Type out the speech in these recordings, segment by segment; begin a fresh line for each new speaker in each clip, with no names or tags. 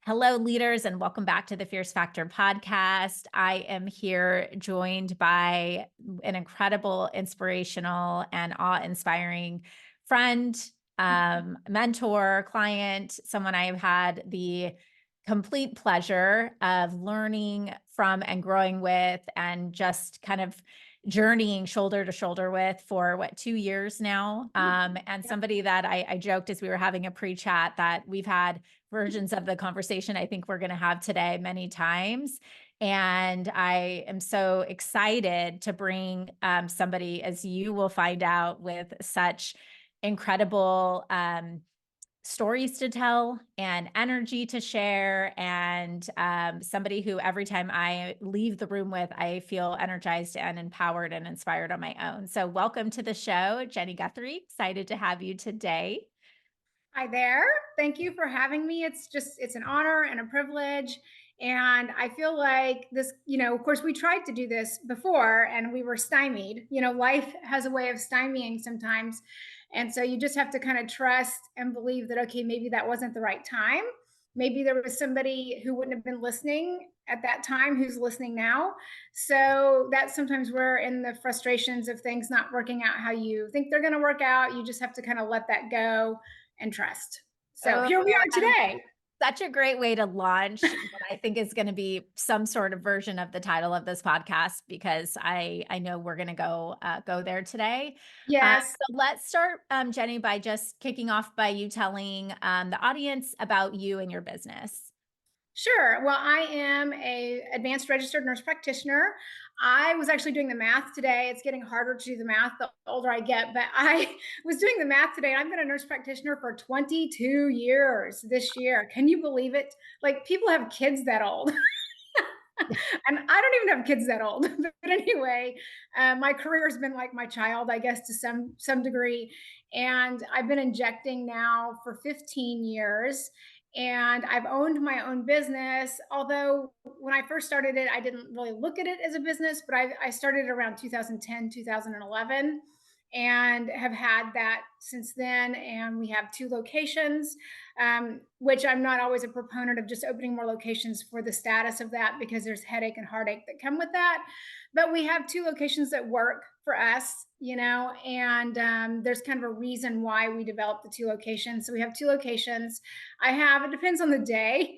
Hello, leaders, and welcome back to the Fierce Factor podcast. I am here joined by an incredible, inspirational, and awe-inspiring friend, mentor, client, someone I have had the complete pleasure of learning from and growing with, and just kind of journeying shoulder to shoulder with for 2 years now. And somebody that I joked as we were having a pre-chat that we've had versions of the conversation I think we're going to have today many times. And I am so excited to bring somebody, as you will find out, with such incredible stories to tell and energy to share, and somebody who every time I leave the room with, I feel energized and empowered and inspired on my own. So welcome to the show, Jenny Guthrie. Excited to have you today.
Hi there. Thank you for having me. It's an honor and a privilege. And I feel like this, of course, we tried to do this before and we were stymied. Life has a way of stymieing sometimes. And so you just have to kind of trust and believe that, okay, maybe that wasn't the right time. Maybe there was somebody who wouldn't have been listening at that time who's listening now. So that's sometimes where, in the frustrations of things not working out how you think they're going to work out, you just have to kind of let that go and trust. So
Oh,
here we are today.
such a great way to launch what I think is going to be some sort of version of the title of this podcast, because I know we're going to go there today.
Yes.
So let's start, Jenny, by just kicking off by you telling the audience about you and your business.
Sure. Well, I am a advanced registered nurse practitioner. I was actually doing the math today. It's getting harder to do the math the older I get, but I was doing the math today, and I've been a nurse practitioner for 22 years this year. Can you believe it? Like, people have kids that old. And I don't even have kids that old. But anyway, my career has been like my child, I guess, to some degree. And I've been injecting now for 15 years. And I've owned my own business. Although when I first started it, I didn't really look at it as a business, but I started around 2010, 2011, and have had that since then. And we have 2 locations, which I'm not always a proponent of just opening more locations for the status of that, because there's headache and heartache that come with that. But we have 2 locations that work for us, and there's kind of a reason why we developed the 2 locations. So we have 2 locations. It depends on the day.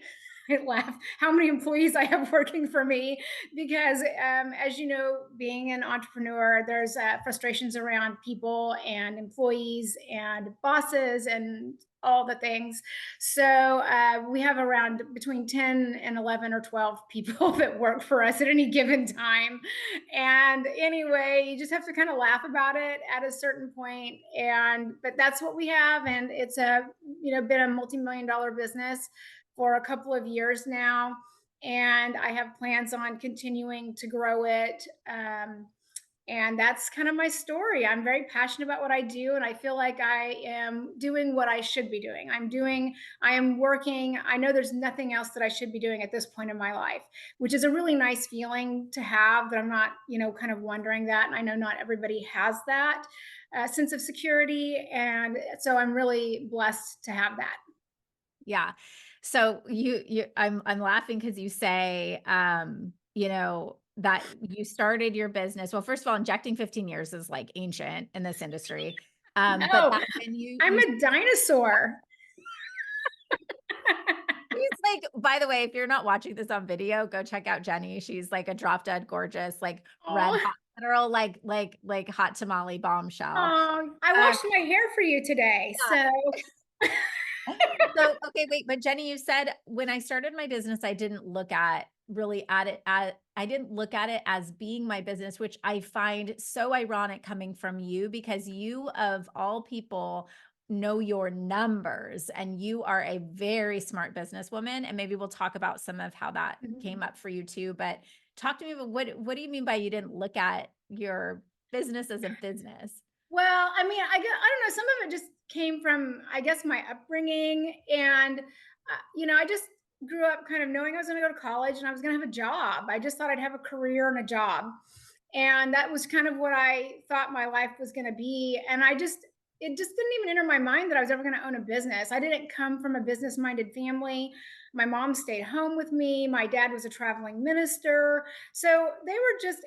I laugh how many employees I have working for me, because as you know, being an entrepreneur, there's frustrations around people and employees and bosses and all the things. So we have around between 10 and 11 or 12 people that work for us at any given time. And anyway, you just have to kind of laugh about it at a certain point. But that's what we have. And it's been a multi-million-dollar business for a couple of years now. And I have plans on continuing to grow it. And that's kind of my story. I'm very passionate about what I do, and I feel like I am doing what I should be doing. I am working. I know there's nothing else that I should be doing at this point in my life, which is a really nice feeling to have, that I'm not, kind of wondering that. And I know not everybody has that sense of security. And so I'm really blessed to have that.
Yeah. So I'm laughing because you say, that you started your business. Well, first of all, injecting 15 years is like ancient in this industry. But
No,
that when
I'm
you
a dinosaur.
she's like, by the way, if you're not watching this on video, go check out Jenny. She's like a drop dead gorgeous, like red
Oh,
hot, literal, like hot tamale bombshell.
oh, I
Um,
washed my hair for you today. So
So, okay, wait, but Jenny, you said when I started my business, I didn't look at really at it at I didn't look at it as being my business, which I find so ironic coming from you, because you of all people know your numbers and you are a very smart businesswoman. And maybe we'll talk about some of how that came up for you too. But talk to me about what do you mean by you didn't look at your business as a business?
well, I mean, I don't know. Some of it just came from, I guess, my upbringing, and I just grew up kind of knowing I was going to go to college and I was going to have a job. I just thought I'd have a career and a job, and that was kind of what I thought my life was going to be. And I just it just didn't even enter my mind that I was ever going to own a business. I didn't come from a business minded family. My mom stayed home with me. My dad was a traveling minister. So they were just,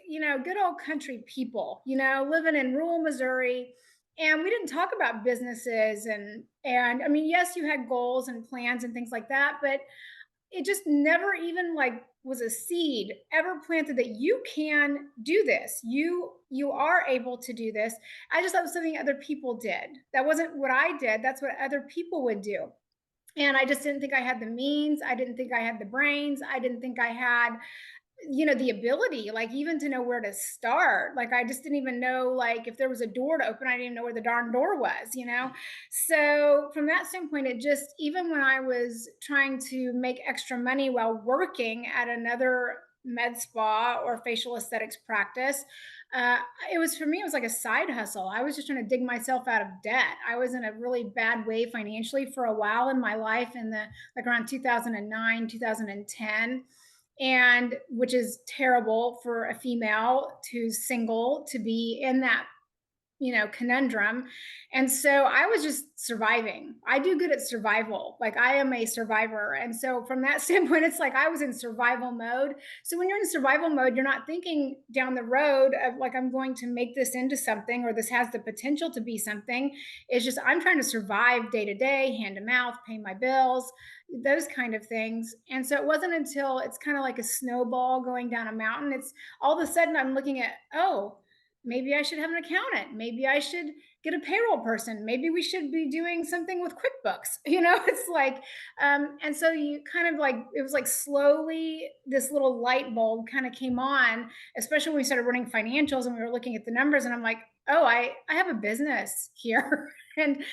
good old country people, living in rural Missouri. And we didn't talk about businesses and I mean, yes, you had goals and plans and things like that, but it just never even like was a seed ever planted that you can do this. You are able to do this. I just thought it was something other people did. That wasn't what I did. That's what other people would do. And I just didn't think I had the means. I didn't think I had the brains. I didn't think I had the ability, like, even to know where to start. Like, I just didn't even know, like, if there was a door to open, I didn't even know where the darn door was. So from that standpoint, it just, even when I was trying to make extra money while working at another med spa or facial aesthetics practice, uh, it was, for me, it was like a side hustle. I was just trying to dig myself out of debt. I was in a really bad way financially for a while in my life, in the like around 2009, 2010, and which is terrible for a female who's single to be in that conundrum. And so I was just surviving. I do good at survival. Like, I am a survivor. And so from that standpoint, it's like I was in survival mode. So when you're in survival mode, you're not thinking down the road of like, I'm going to make this into something, or this has the potential to be something. It's just, I'm trying to survive day to day, hand to mouth, pay my bills, those kind of things. And so it wasn't until it's kind of like a snowball going down a mountain. It's all of a sudden I'm looking at, oh, maybe I should have an accountant. Maybe I should get a payroll person. Maybe we should be doing something with QuickBooks. It's like, and so you kind of like, it was like slowly this little light bulb kind of came on, especially when we started running financials and we were looking at the numbers. And I'm like, oh, I have a business here. and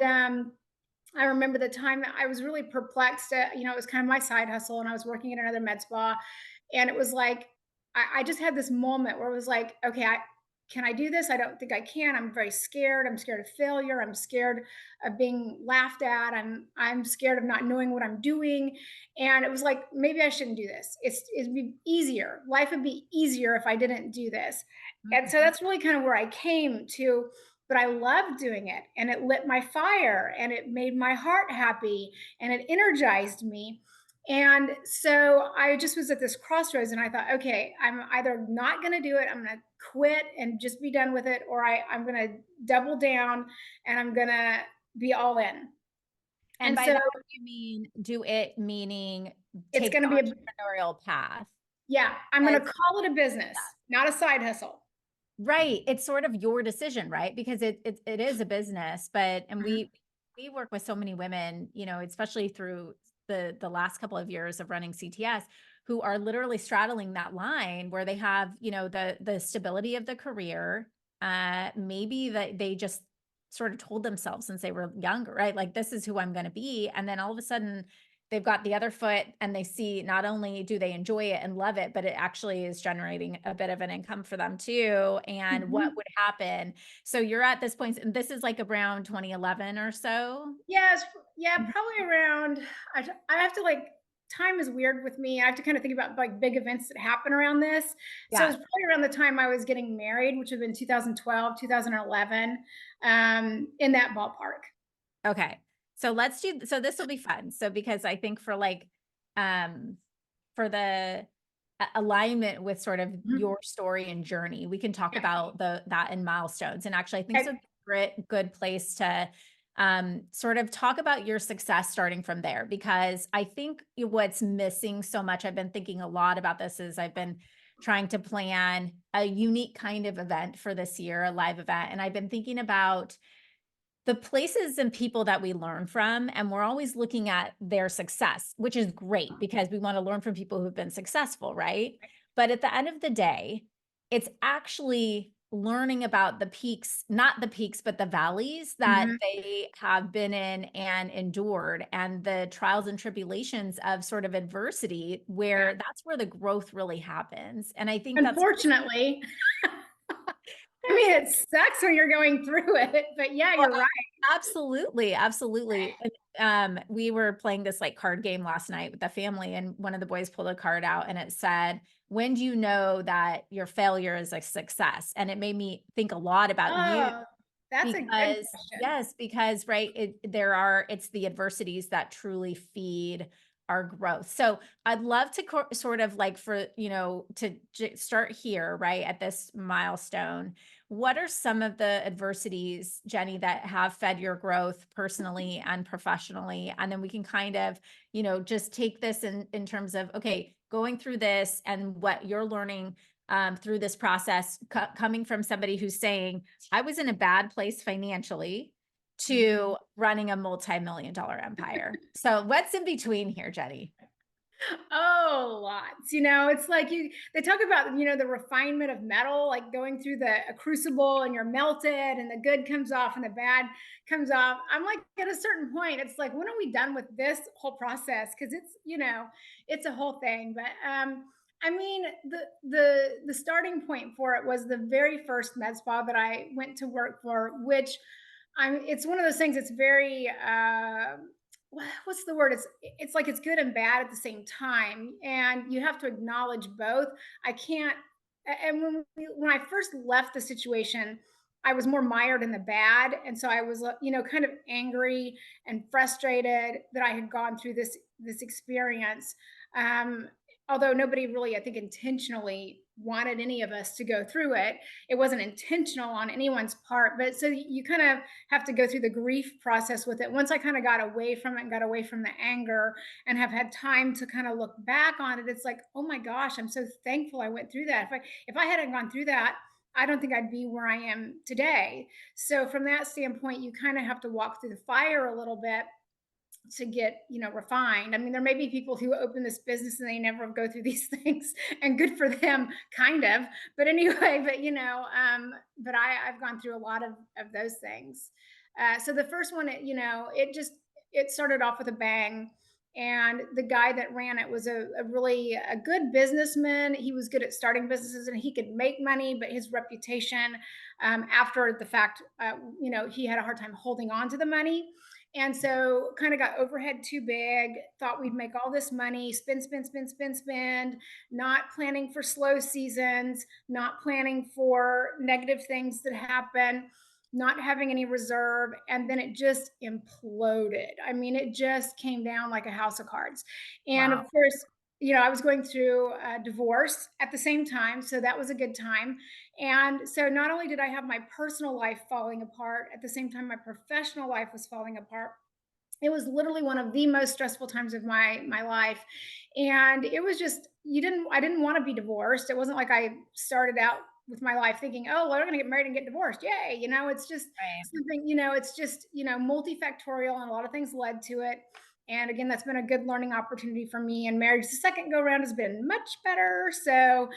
I remember the time that I was really perplexed. It was kind of my side hustle, and I was working at another med spa, and it was like I just had this moment where it was like, okay, can I do this? I don't think I can. I'm very scared. I'm scared of failure. I'm scared of being laughed at. I'm scared of not knowing what I'm doing. And it was like, maybe I shouldn't do this. It'd be easier. Life would be easier if I didn't do this. And so that's really kind of where I came to, but I loved doing it, and it lit my fire, and it made my heart happy, and it energized me. And so I just was at this crossroads, and I thought, okay, I'm either not going to do it, I'm going to quit and just be done with it, or I'm going to double down and I'm going to be all in.
And by
so
that, you mean do it, meaning
it's
take
going
the
to be
entrepreneurial path.
yeah, I'm going to call it a business, not a side hustle.
Right. It's sort of your decision, right? Because it is a business, but, and
Mhm.
we work with so many women, especially through the last couple of years of running CTS, who are literally straddling that line where they have, the stability of the career. Maybe that they just sort of told themselves since they were younger, right? Like, this is who I'm going to be. And then all of a sudden they've got the other foot, and they see not only do they enjoy it and love it, but it actually is generating a bit of an income for them too. And what
Mhm.
would happen? So you're at this point, and this is like around 2011 or so.
Yes, yeah, probably around. I have to like. Time is weird with me. I have to kind of think about like big events that happen around this. So it
Yeah.
was probably around the time I was getting married, which would have been 2012, 2011, in that ballpark.
Okay. So this will be fun. So, because I think for like, um, for the alignment with sort of
Mhm.
your story and journey, we can talk
Yeah.
about that in milestones. And actually, I think it's
Okay.
a great, good place to sort of talk about your success starting from there, because I think what's missing so much, I've been thinking a lot about this as I've been trying to plan a unique kind of event for this year, a live event. And I've been thinking about the places and people that we learn from, and we're always looking at their success, which is great because we want to learn from people who've been successful, right? But at the end of the day, it's actually learning about the peaks, not the peaks, but the valleys that
Mhm.
they have been in and endured, and the trials and tribulations of sort of adversity,
Yeah.
where that's where the growth really happens. And I think that's
Unfortunately, I mean, it sucks when you're going through it, but yeah,
well,
you're right.
absolutely, absolutely. And, we were playing this like card game last night with the family, and one of the boys pulled a card out, and it said, "When do you know that your failure is a success?" And it made me think a lot about you.
Oh, That's a good
Because
question.
yes, because right, it's the adversities that truly feed our growth. So I'd love to sort of like for, to start here, right, at this milestone. What are some of the adversities, Jenny, that have fed your growth personally and professionally? And then we can kind of, just take this in terms of, okay, going through this and what you're learning through this process, coming from somebody who's saying, I was in a bad place financially
Mhm.
to running a multi-million dollar empire. So what's in between here, Jenny?
Oh, lots. It's like they talk about, the refinement of metal, like going through a crucible and you're melted and the good comes off and the bad comes off. I'm like, at a certain point, it's like, when are we done with this whole process? Because it's a whole thing. But I mean, the starting point for it was the very first med spa that I went to work for, which it's one of those things. It's very what's the word? It's like it's good and bad at the same time, and you have to acknowledge both. I can't. And when I first left the situation, I was more mired in the bad, and so I was kind of angry and frustrated that I had gone through this experience. Um, Although nobody really, I think, intentionally wanted any of us to go through it. It wasn't intentional on anyone's part, but so you kind of have to go through the grief process with it. Once I kind of got away from it and got away from the anger and have had time to kind of look back on it, it's like, oh my gosh, I'm so thankful I went through that. If I hadn't gone through that, I don't think I'd be where I am today. So from that standpoint, you kind of have to walk through the fire a little bit to get refined. I mean, there may be people who open this business and they never go through these things, and good for them, kind of. But anyway, but I've gone through a lot of those things. So the first one, it started off with a bang. And the guy that ran it was a really a good businessman. He was good at starting businesses and he could make money, but his reputation, after the fact, he had a hard time holding on to the money, and so kind of got overhead too big, thought we'd make all this money, spend, spend, spend, spend, spend, not planning for slow seasons, not planning for negative things that happen, not having any reserve. And then it just imploded. I mean, it just came down like a house of cards. And of
Wow.
course, I was going through a divorce at the same time. So that was a good time. And so not only did I have my personal life falling apart, at the same time, my professional life was falling apart. It was literally one of the most stressful times of my life. And it was just, I didn't want to be divorced. It wasn't like I started out with my life thinking, oh, well, we're going to get married and get divorced. Yay. It's just
Right.
something, it's just, multifactorial, and a lot of things led to it. And again, that's been a good learning opportunity for me. And marriage the second go around has been much better. So,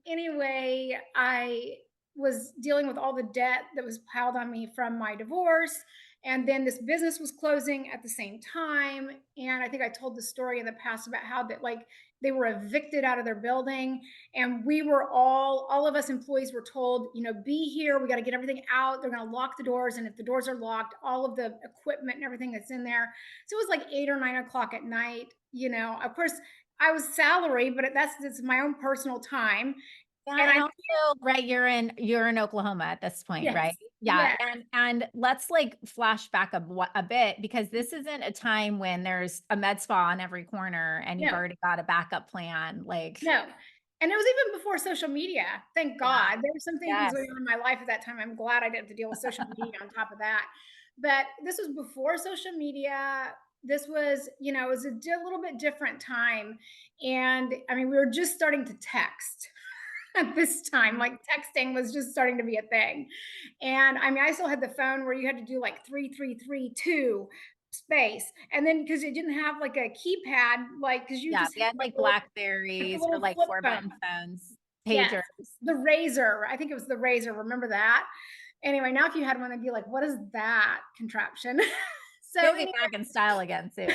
anyway, I was dealing with all the debt that was piled on me from my divorce. And then this business was closing at the same time. And I think I told the story in the past about how that, like, they were evicted out of their building. And we were all of us employees were told, be here. We got to get everything out. They're going to lock the doors. And if the doors are locked, all of the equipment and everything that's in there. So it was like 8 or 9 o'clock at night. Of course, I was salary, but it's my own personal time.
Yeah,
And
and
I,
also, right, you're in Oklahoma at this point, right?
yes,
Yeah,
yes,
and let's like flash back a bit because this isn't a time when there's a med spa on every corner and you've
no,
already got a backup plan. Like,
no. And it was even before social media, thank
yeah,
God. There were some things
yes,
going on in my life at that time. I'm glad I didn't have to deal with social media on top of that. But this was before social media. This was, it was a little bit different time. And I mean, we were just starting to text at this time.
mhm,
Like, texting was just starting to be a thing. And I mean, I still had the phone where you had to do like 3332 space. And then because it didn't have like a keypad, like, because you
yeah.
just
We
had
had like
like a
Blackberries or
little
like
flip
four
phone.
button phones,
Yes.
pagers.
The razor. I think it was the razor. Remember that? Anyway, now if you had one, I'd be like, what is that contraption? So
Gonna be
anyway,
back in style again soon.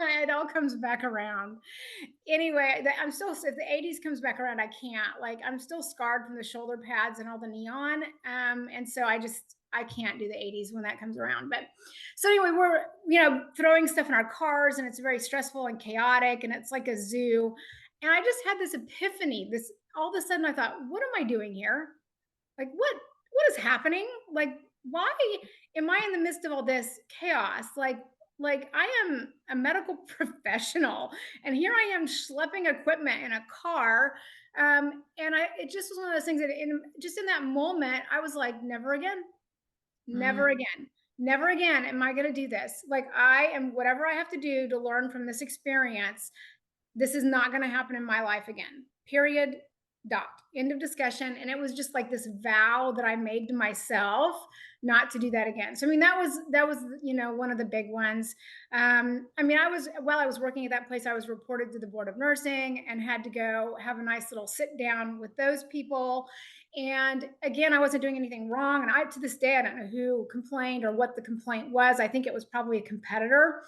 it all comes back around. Anyway, I'm still, if the 80s comes back around, I can't. Like, I'm still scarred from the shoulder pads and all the neon. And so I can't do the 80s when that comes around. But so anyway, we're, throwing stuff in our cars, and it's very stressful and chaotic, and it's like a zoo. And I just had this epiphany. This All of a sudden I thought, what am I doing here? Like, what is happening? Like, why am I in the midst of all this chaos? Like I am a medical professional, and here I am schlepping equipment in a car. And it just was one of those things that just in that moment, I was like, never again, never
Mm.
again, never again am I going to do this. Like, I am, whatever I have to do to learn from this experience, this is not going to happen in my life again. Period. Dot. End of discussion. And it was just like this vow that I made to myself not to do that again. So I mean, that was one of the big ones. I mean, while I was working at that place, I was reported to the board of nursing and had to go have a nice little sit down with those people. And again, I wasn't doing anything wrong. And I, to this day, I don't know who complained or what the complaint was. I think it was probably a competitor,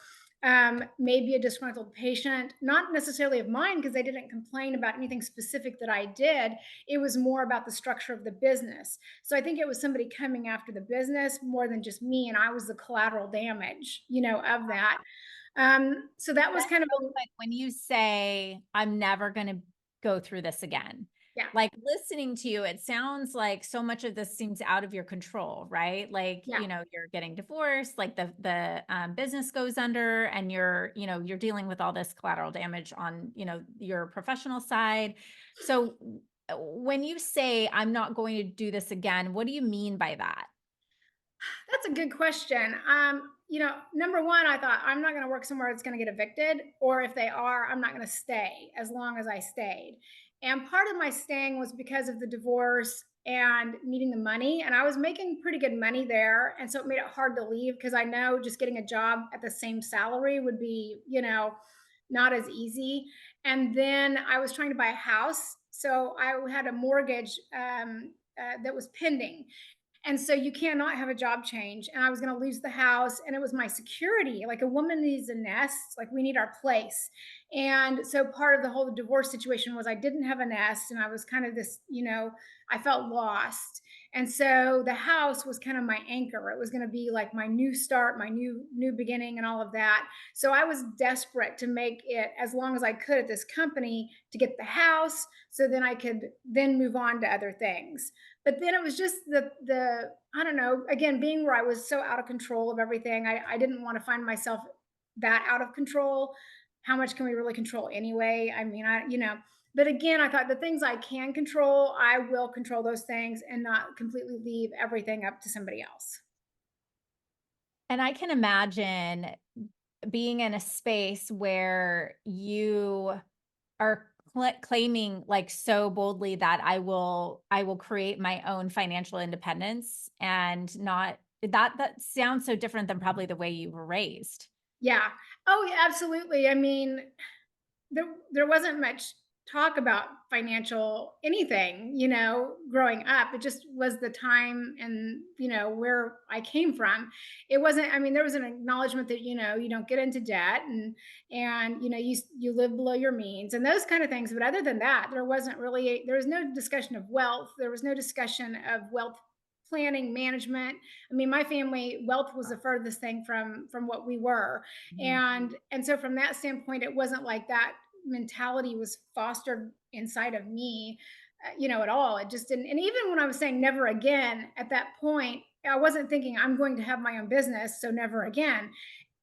maybe a disgruntled patient, not necessarily of mine, because they didn't complain about anything specific that I did. It was more about the structure of the business. So I think it was somebody coming after the business more than just me, and I was the collateral damage, of that. So that was
That's
kind of
so quick. When you say, I'm never going to go through this again,
yeah,
like listening to you, it sounds like so much of this seems out of your control, right? Like,
yeah.
you're getting divorced, like the business goes under, and you're dealing with all this collateral damage on, your professional side. So when you say, I'm not going to do this again, what do you mean by that?
That's a good question. Number one, I thought I'm not going to work somewhere that's going to get evicted, or if they are, I'm not going to stay as long as I stayed. And part of my staying was because of the divorce and needing the money. And I was making pretty good money there. And so it made it hard to leave, because I know just getting a job at the same salary would be, not as easy. And then I was trying to buy a house. So I had a mortgage that was pending, and so you cannot have a job change. And I was going to lose the house, and it was my security. Like, a woman needs a nest, like, we need our place. And so part of the whole divorce situation was I didn't have a nest, and I was kind of this, I felt lost. And so the house was kind of my anchor. It was going to be like my new start, my new beginning, and all of that. So I was desperate to make it as long as I could at this company to get the house, so then I could then move on to other things. But then it was just the I don't know, again, being where I was so out of control of everything, I didn't want to find myself that out of control. How much can we really control anyway? I mean, but again, I thought the things I can control, I will control those things and not completely leave everything up to somebody else.
And I can imagine being in a space where you are claiming like so boldly that I will create my own financial independence, and not that sounds so different than probably the way you were raised.
Yeah. Oh, yeah, absolutely. I mean, there wasn't much talk about financial anything, growing up. It just was the time and, where I came from. It wasn't, I mean, there was an acknowledgement that, you don't get into debt, and, you live below your means and those kind of things. But other than that, there was no discussion of wealth. There was no discussion of wealth planning, management. I mean, my family, wealth was the furthest thing from what we were.
Mhm.
And so from that standpoint, it wasn't like that mentality was fostered inside of me, at all. It just didn't. And even when I was saying never again at that point, I wasn't thinking I'm going to have my own business, so never again.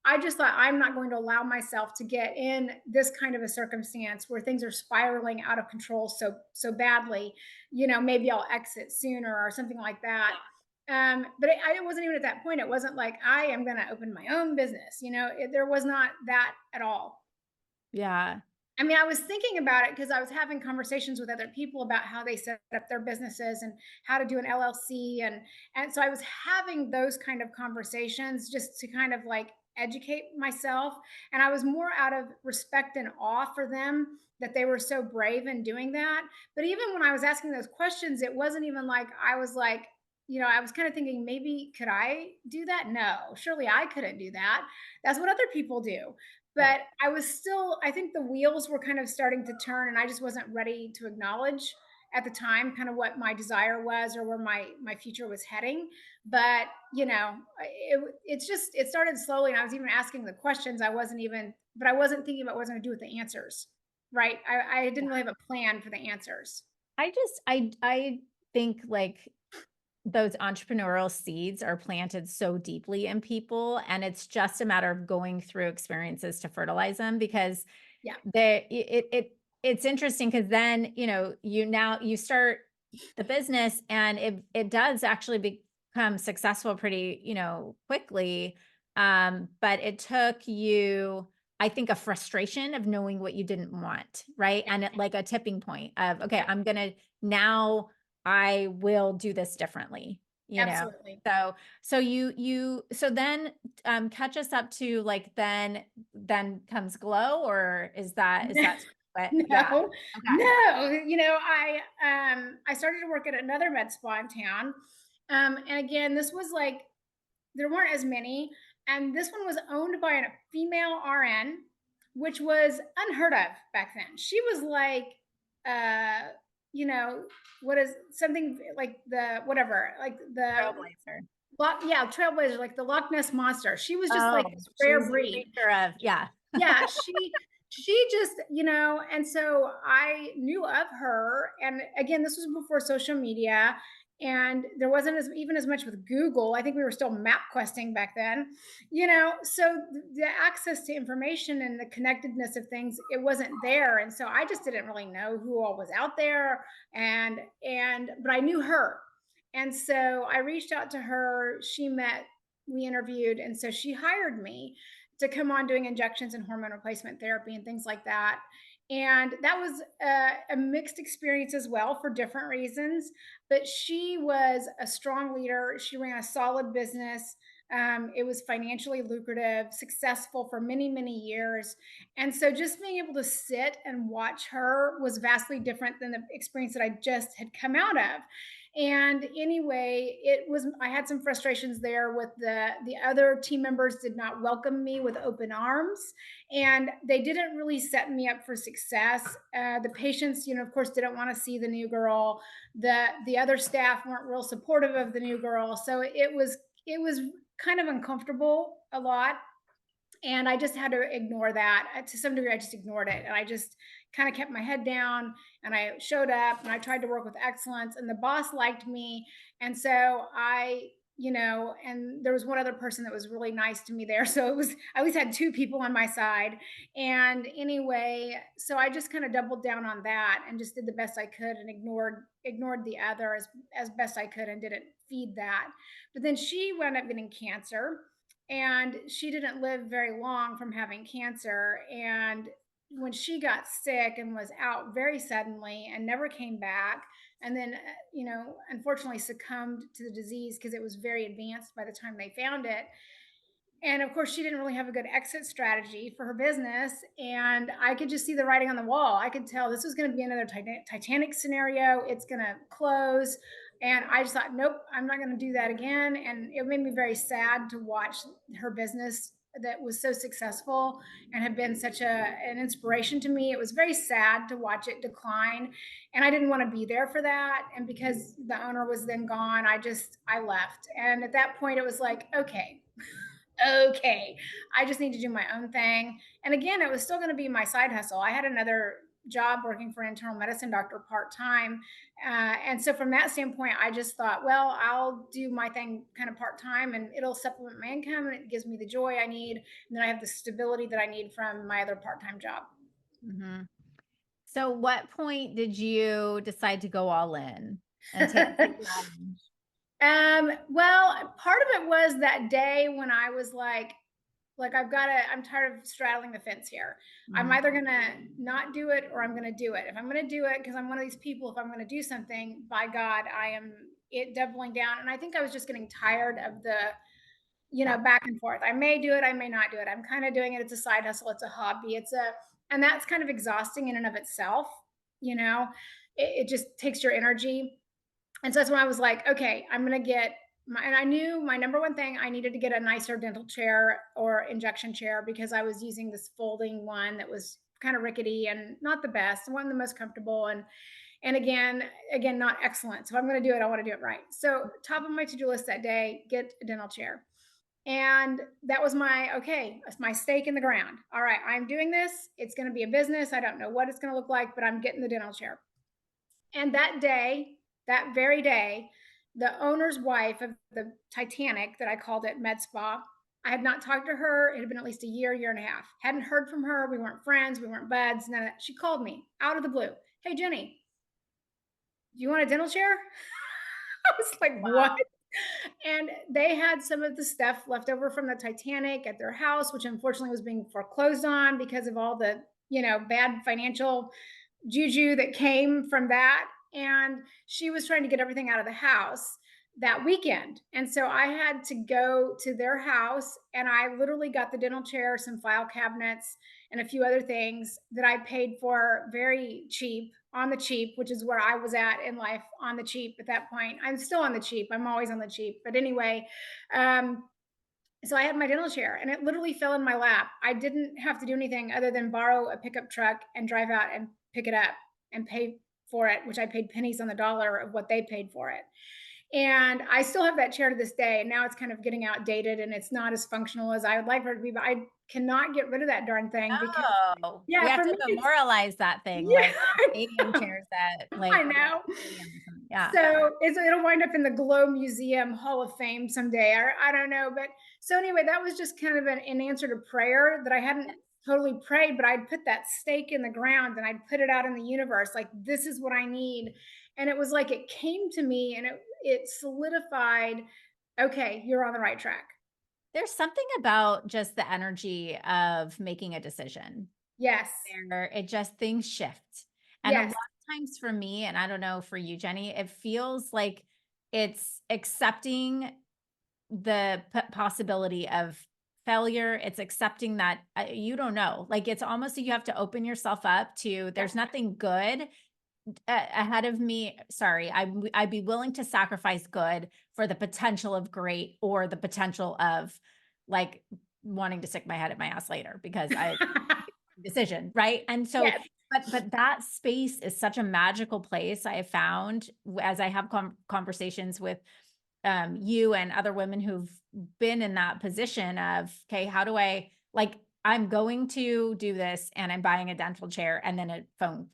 I just thought I'm not going to allow myself to get in this kind of a circumstance where things are spiraling out of control so badly. Maybe I'll exit sooner or something like that. But it wasn't even at that point. It wasn't like I am going to open my own business. There was not that at all.
Yeah.
I mean, I was thinking about it because I was having conversations with other people about how they set up their businesses and how to do an LLC, and so I was having those kind of conversations just to kind of like educate myself, and I was more out of respect and awe for them that they were so brave in doing that. But even when I was asking those questions, it wasn't even like I was like, I was kind of thinking, maybe could I do that? No, surely I couldn't do that. That's what other people do.
Yeah.
But I think the wheels were kind of starting to turn, and I just wasn't ready to acknowledge at the time kind of what my desire was or where my future was heading. But, it started slowly, and I was even asking the questions. I wasn't thinking about what I was going to do with the answers. Right? I didn't really have a plan for the answers.
I think like those entrepreneurial seeds are planted so deeply in people, and it's just a matter of going through experiences to fertilize them because
Yeah,
it's interesting because then, you start the business and it does actually become successful pretty, quickly. But it took you, I think, a frustration of knowing what you didn't want, right?
yeah,
And like a tipping point of, okay,
yeah,
I'm gonna now I will do this differently, you know?
absolutely.
So so then catch us up to like then comes glow, or is that what? Yeah.
No,
Okay.
no, I started to work at another med spa in town. And again, this was like there weren't as many, and this one was owned by a female RN, which was unheard of back then. She was like, uh, you know, what is something like the whatever, like the
Trailblazer.
yeah, trailblazer, like the Loch Ness monster. She was just
Oh,
like this rare
she's a
breed.
picture of, yeah.
Yeah, she just, and so I knew of her, and again, this was before social media, and there wasn't as even as much with Google. I think we were still map questing back then, so the access to information and the connectedness of things, it wasn't there, and so I just didn't really know who all was out there, but I knew her, and so I reached out to her. She met, we interviewed, and so she hired me to come on doing injections and hormone replacement therapy and things like that. And that was a mixed experience as well for different reasons. But she was a strong leader. She ran a solid business. It was financially lucrative, successful for many, many years. And so just being able to sit and watch her was vastly different than the experience that I just had come out of. And anyway, I had some frustrations there with the other team members did not welcome me with open arms, and they didn't really set me up for success. The patients, of course, didn't want to see the new girl. The other staff weren't real supportive of the new girl, so it was kind of uncomfortable a lot, and I just had to ignore that. To some degree, I just ignored it. And I just kind of kept my head down, and I showed up and I tried to work with excellence. And the boss liked me. And so and there was one other person that was really nice to me there. So I always had two people on my side. And anyway, so I just kind of doubled down on that and just did the best I could and ignored the other as best I could and didn't feed that. But then she wound up getting cancer, and she didn't live very long from having cancer. And when she got sick and was out very suddenly and never came back, and then unfortunately succumbed to the disease because it was very advanced by the time they found it. And of course, she didn't really have a good exit strategy for her business. And I could just see the writing on the wall. I could tell this was going to be another Titanic scenario. It's going to close. And I just thought, nope, I'm not going to do that again. And it made me very sad to watch her business that was so successful and had been such an inspiration to me. It was very sad to watch it decline. And I didn't want to be there for that. And because the owner was then gone, I left. And at that point, it was like, okay, I just need to do my own thing. And again, it was still going to be my side hustle. I had another job working for an internal medicine doctor part time. And so, from that standpoint, I just thought, well, I'll do my thing kind of part time, and it'll supplement my income, and it gives me the joy I need. And then I have the stability that I need from my other part time job.
Mhm. So what point did you decide to go all in and take the challenge?
Well, part of it was that day when I was like I'm tired of straddling the fence here. I'm
Mhm.
either gonna not do it or I'm gonna do it. If I'm gonna do it, because I'm one of these people, if I'm gonna do something, by God, I am it doubling down. And I think I was just getting tired of the,
Yeah.
back and forth. I may do it, I may not do it. I'm kind of doing it. It's a side hustle, it's a hobby, and that's kind of exhausting in and of itself. You know, it just takes your energy. And so that's when I was like, okay, I'm going to and I knew my number one thing, I needed to get a nicer dental chair or injection chair because I was using this folding one that was kind of rickety and not the best, one of the most comfortable. And again, not excellent. So if I'm going to do it, I want to do it right. So top of my to-do list that day, get a dental chair. And that was that's my stake in the ground. All right, I'm doing this. It's going to be a business. I don't know what it's going to look like, but I'm getting the dental chair. And that day, that very day, the owner's wife of the Titanic, that I called it Med Spa. I had not talked to her. It had been at least a year, year and a half. Hadn't heard from her. We weren't friends. We weren't buds. None of that. She called me out of the blue. Hey, Jenny, do you want a dental chair? I was like, what?
Wow.
And they had some of the stuff left over from the Titanic at their house, which unfortunately was being foreclosed on because of all the, bad financial juju that came from that. And she was trying to get everything out of the house that weekend. And so I had to go to their house and I literally got the dental chair, some file cabinets, and a few other things that I paid for very cheap, on the cheap, which is where I was at in life, on the cheap at that point. I'm still on the cheap. I'm always on the cheap. But anyway, um, so I had my dental chair and it literally fell in my lap. I didn't have to do anything other than borrow a pickup truck and drive out and pick it up and pay for it, which I paid pennies on the dollar of what they paid for it. And I still have that chair to this day. And now it's kind of getting outdated and it's not as functional as I would like for it to be, but I cannot get rid of that darn thing because,
Oh, we
yeah,
have
for
to
me, it's,
memorialize that thing
yeah,
like stadium chairs at
I
like
know.
stadium or something. Yeah.
So it'll wind up in the Glow Museum Hall of Fame someday. I don't know. But so anyway, that was just kind of an answer to prayer that I hadn't totally prayed, but I'd put that stake in the ground and I'd put it out in the universe. Like, this is what I need. And it was like it came to me and it solidified, okay, you're on the right track.
There's something about just the energy of making a decision
Yes.
where it just things shift. And a lot
Yes.
of times for me, and I don't know for you, Jenny, it feels like it's accepting the possibility of failure. It's accepting that you don't know. Like it's almost like you have to open yourself up to
Yeah.
there's nothing good ahead of me. Sorry, I'd be willing to sacrifice good for the potential of great or the potential of like wanting to stick my head at my ass later because I decision, right? And so,
Yes.
but that space is such a magical place I have found as I have conversations with you and other women who've been in that position of, okay, how do I like I'm going to do this and I'm buying a dental chair and then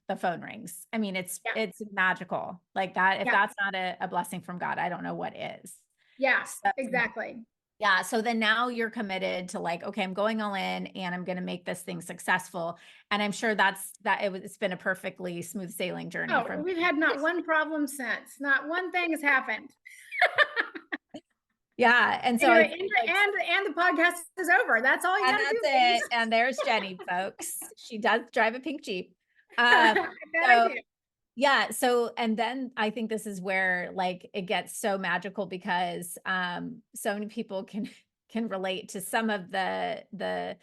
the phone rings. I mean,
Yeah.
it's magical like that. If
Yeah.
that's not a blessing from God, I don't know what is.
Yeah.
So,
Exactly.
yeah. So then now you're committed to like, okay, I'm going all in and I'm going to make this thing successful. And I'm sure it's been a perfectly smooth sailing journey
Oh,
from
we've had not one problem since. Not one thing has happened.
yeah. And so I
Anyway,
think like
and the podcast is over. That's all you
and
gotta
that's
do, ladies.
it. And there's Jenny, folks. She does drive a pink Jeep.
I
Um,
bet I
so
do.
yeah, so and then I think this is where like it gets so magical because so many people can relate to some of the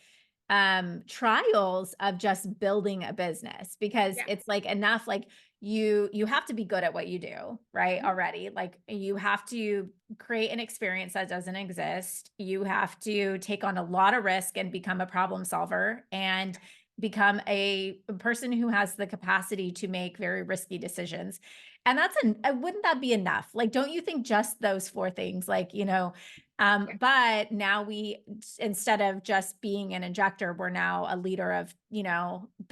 trials of just building a business because
Yeah.
it's like enough like you have to be good at what you do, right?
Mhm.
Already. Like you have to create an experience that doesn't exist. You have to take on a lot of risk and become a problem solver and become a person who has the capacity to make very risky decisions. And wouldn't that be enough? Like, don't you think just those four things, like,
Yeah.
but now instead of just being an injector, we're now a leader of,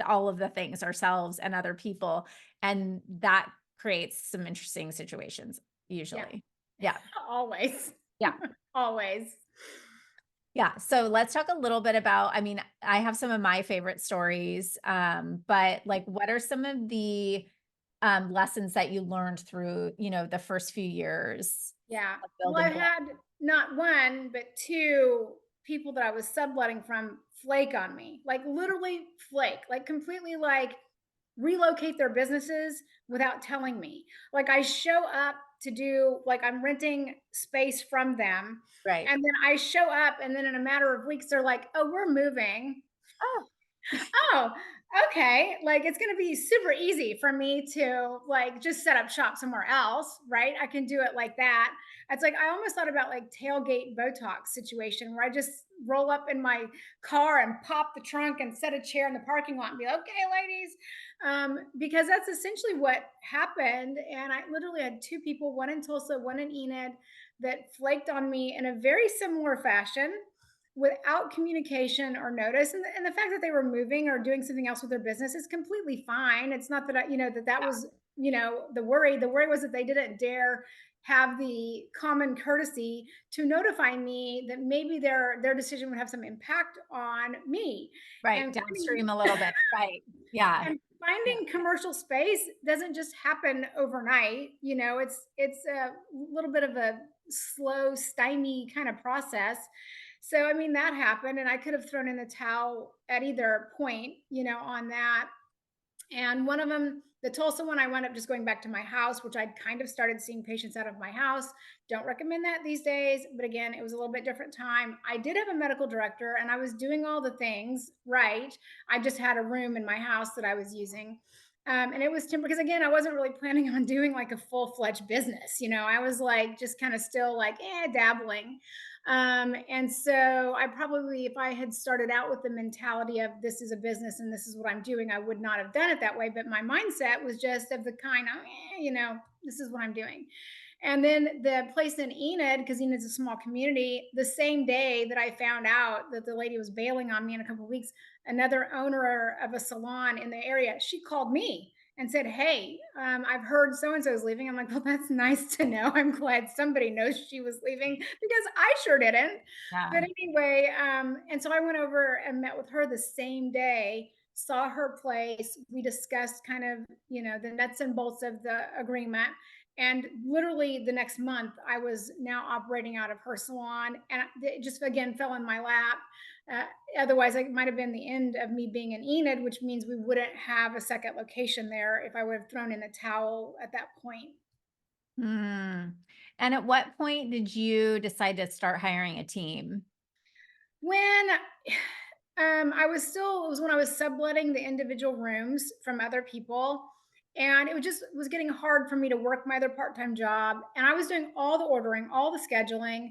all of the things ourselves and other people. And that creates some interesting situations
Yeah.
usually. Yeah.
Always.
Yeah.
Always.
Yeah. So let's talk a little bit about, I mean, I have some of my favorite stories. But like, what are some of the lessons that you learned through, the first few years
Yeah.
of
Well,
building
I've
Block?
had not one, but two people that I was subletting from flake on me. Like literally flake, like completely like relocate their businesses without telling me. Like I show up to do like I'm renting space from them.
Right.
And then I show up and then in a matter of weeks they're like, "Oh, we're moving."
Oh,
Oh, okay. Like it's going to be super easy for me to like just set up shop somewhere else, right? I can do it like that. It's like I almost thought about like tailgate Botox situation where I just roll up in my car and pop the trunk and set a chair in the parking lot and be like, okay, ladies, because that's essentially what happened. And I literally had two people, one in Tulsa, one in Enid, that flaked on me in a very similar fashion without communication or notice. And the fact that they were moving or doing something else with their business is completely fine. It's not that that
yeah.
was the worry was that they didn't dare have the common courtesy to notify me that maybe their decision would have some impact on me.
Right.
And
Downstream a little bit. Right. Yeah.
and
Yeah.
finding commercial space doesn't just happen overnight. It's a little bit of a slow, stymie kind of process. So I mean that happened, and I could have thrown in the towel at either point, on that. And one of them, the Tulsa one, I wound up just going back to my house, which I'd kind of started seeing patients out of my house. Don't recommend that these days. But again, it was a little bit different time. I did have a medical director and I was doing all the things right. I just had a room in my house that I was using. And it was because again, I wasn't really planning on doing like a full-fledged business. I was like just kind of still like dabbling. And so I probably, if I had started out with the mentality of this is a business and this is what I'm doing, I would not have done it that way. But my mindset was just of the kind of, this is what I'm doing. And then the place in Enid, because Enid's a small community, the same day that I found out that the lady was bailing on me in a couple of weeks, another owner of a salon in the area, she called me and said, "Hey, I've heard so and so is leaving." I'm like, "Well, that's nice to know. I'm glad somebody knows she was leaving because I sure didn't."
Yeah.
But anyway, and so I went over and met with her the same day, saw her place. We discussed kind of, the nuts and bolts of the agreement. And literally the next month, I was now operating out of her salon, and it just again fell in my lap. Uh, Otherwise, it might have been the end of me being in Enid, which means we wouldn't have a second location there if I would have thrown in the towel at that point.
Mm. And at what point did you decide to start hiring a team?
When it was when I was subletting the individual rooms from other people. And it was getting hard for me to work my other part-time job. And I was doing all the ordering, all the scheduling,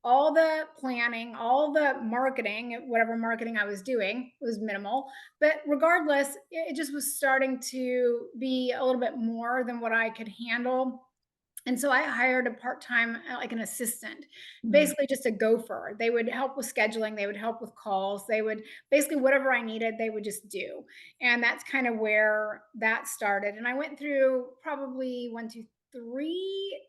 all the planning, all the marketing, whatever marketing I was doing was minimal. But regardless, it just was starting to be a little bit more than what I could handle. And so I hired a part-time, like an assistant,
Mm.
basically just a gopher. They would help with scheduling, they would help with calls, they would basically whatever I needed, they would just do. And that's kind of where that started. And I went through probably one, two, three,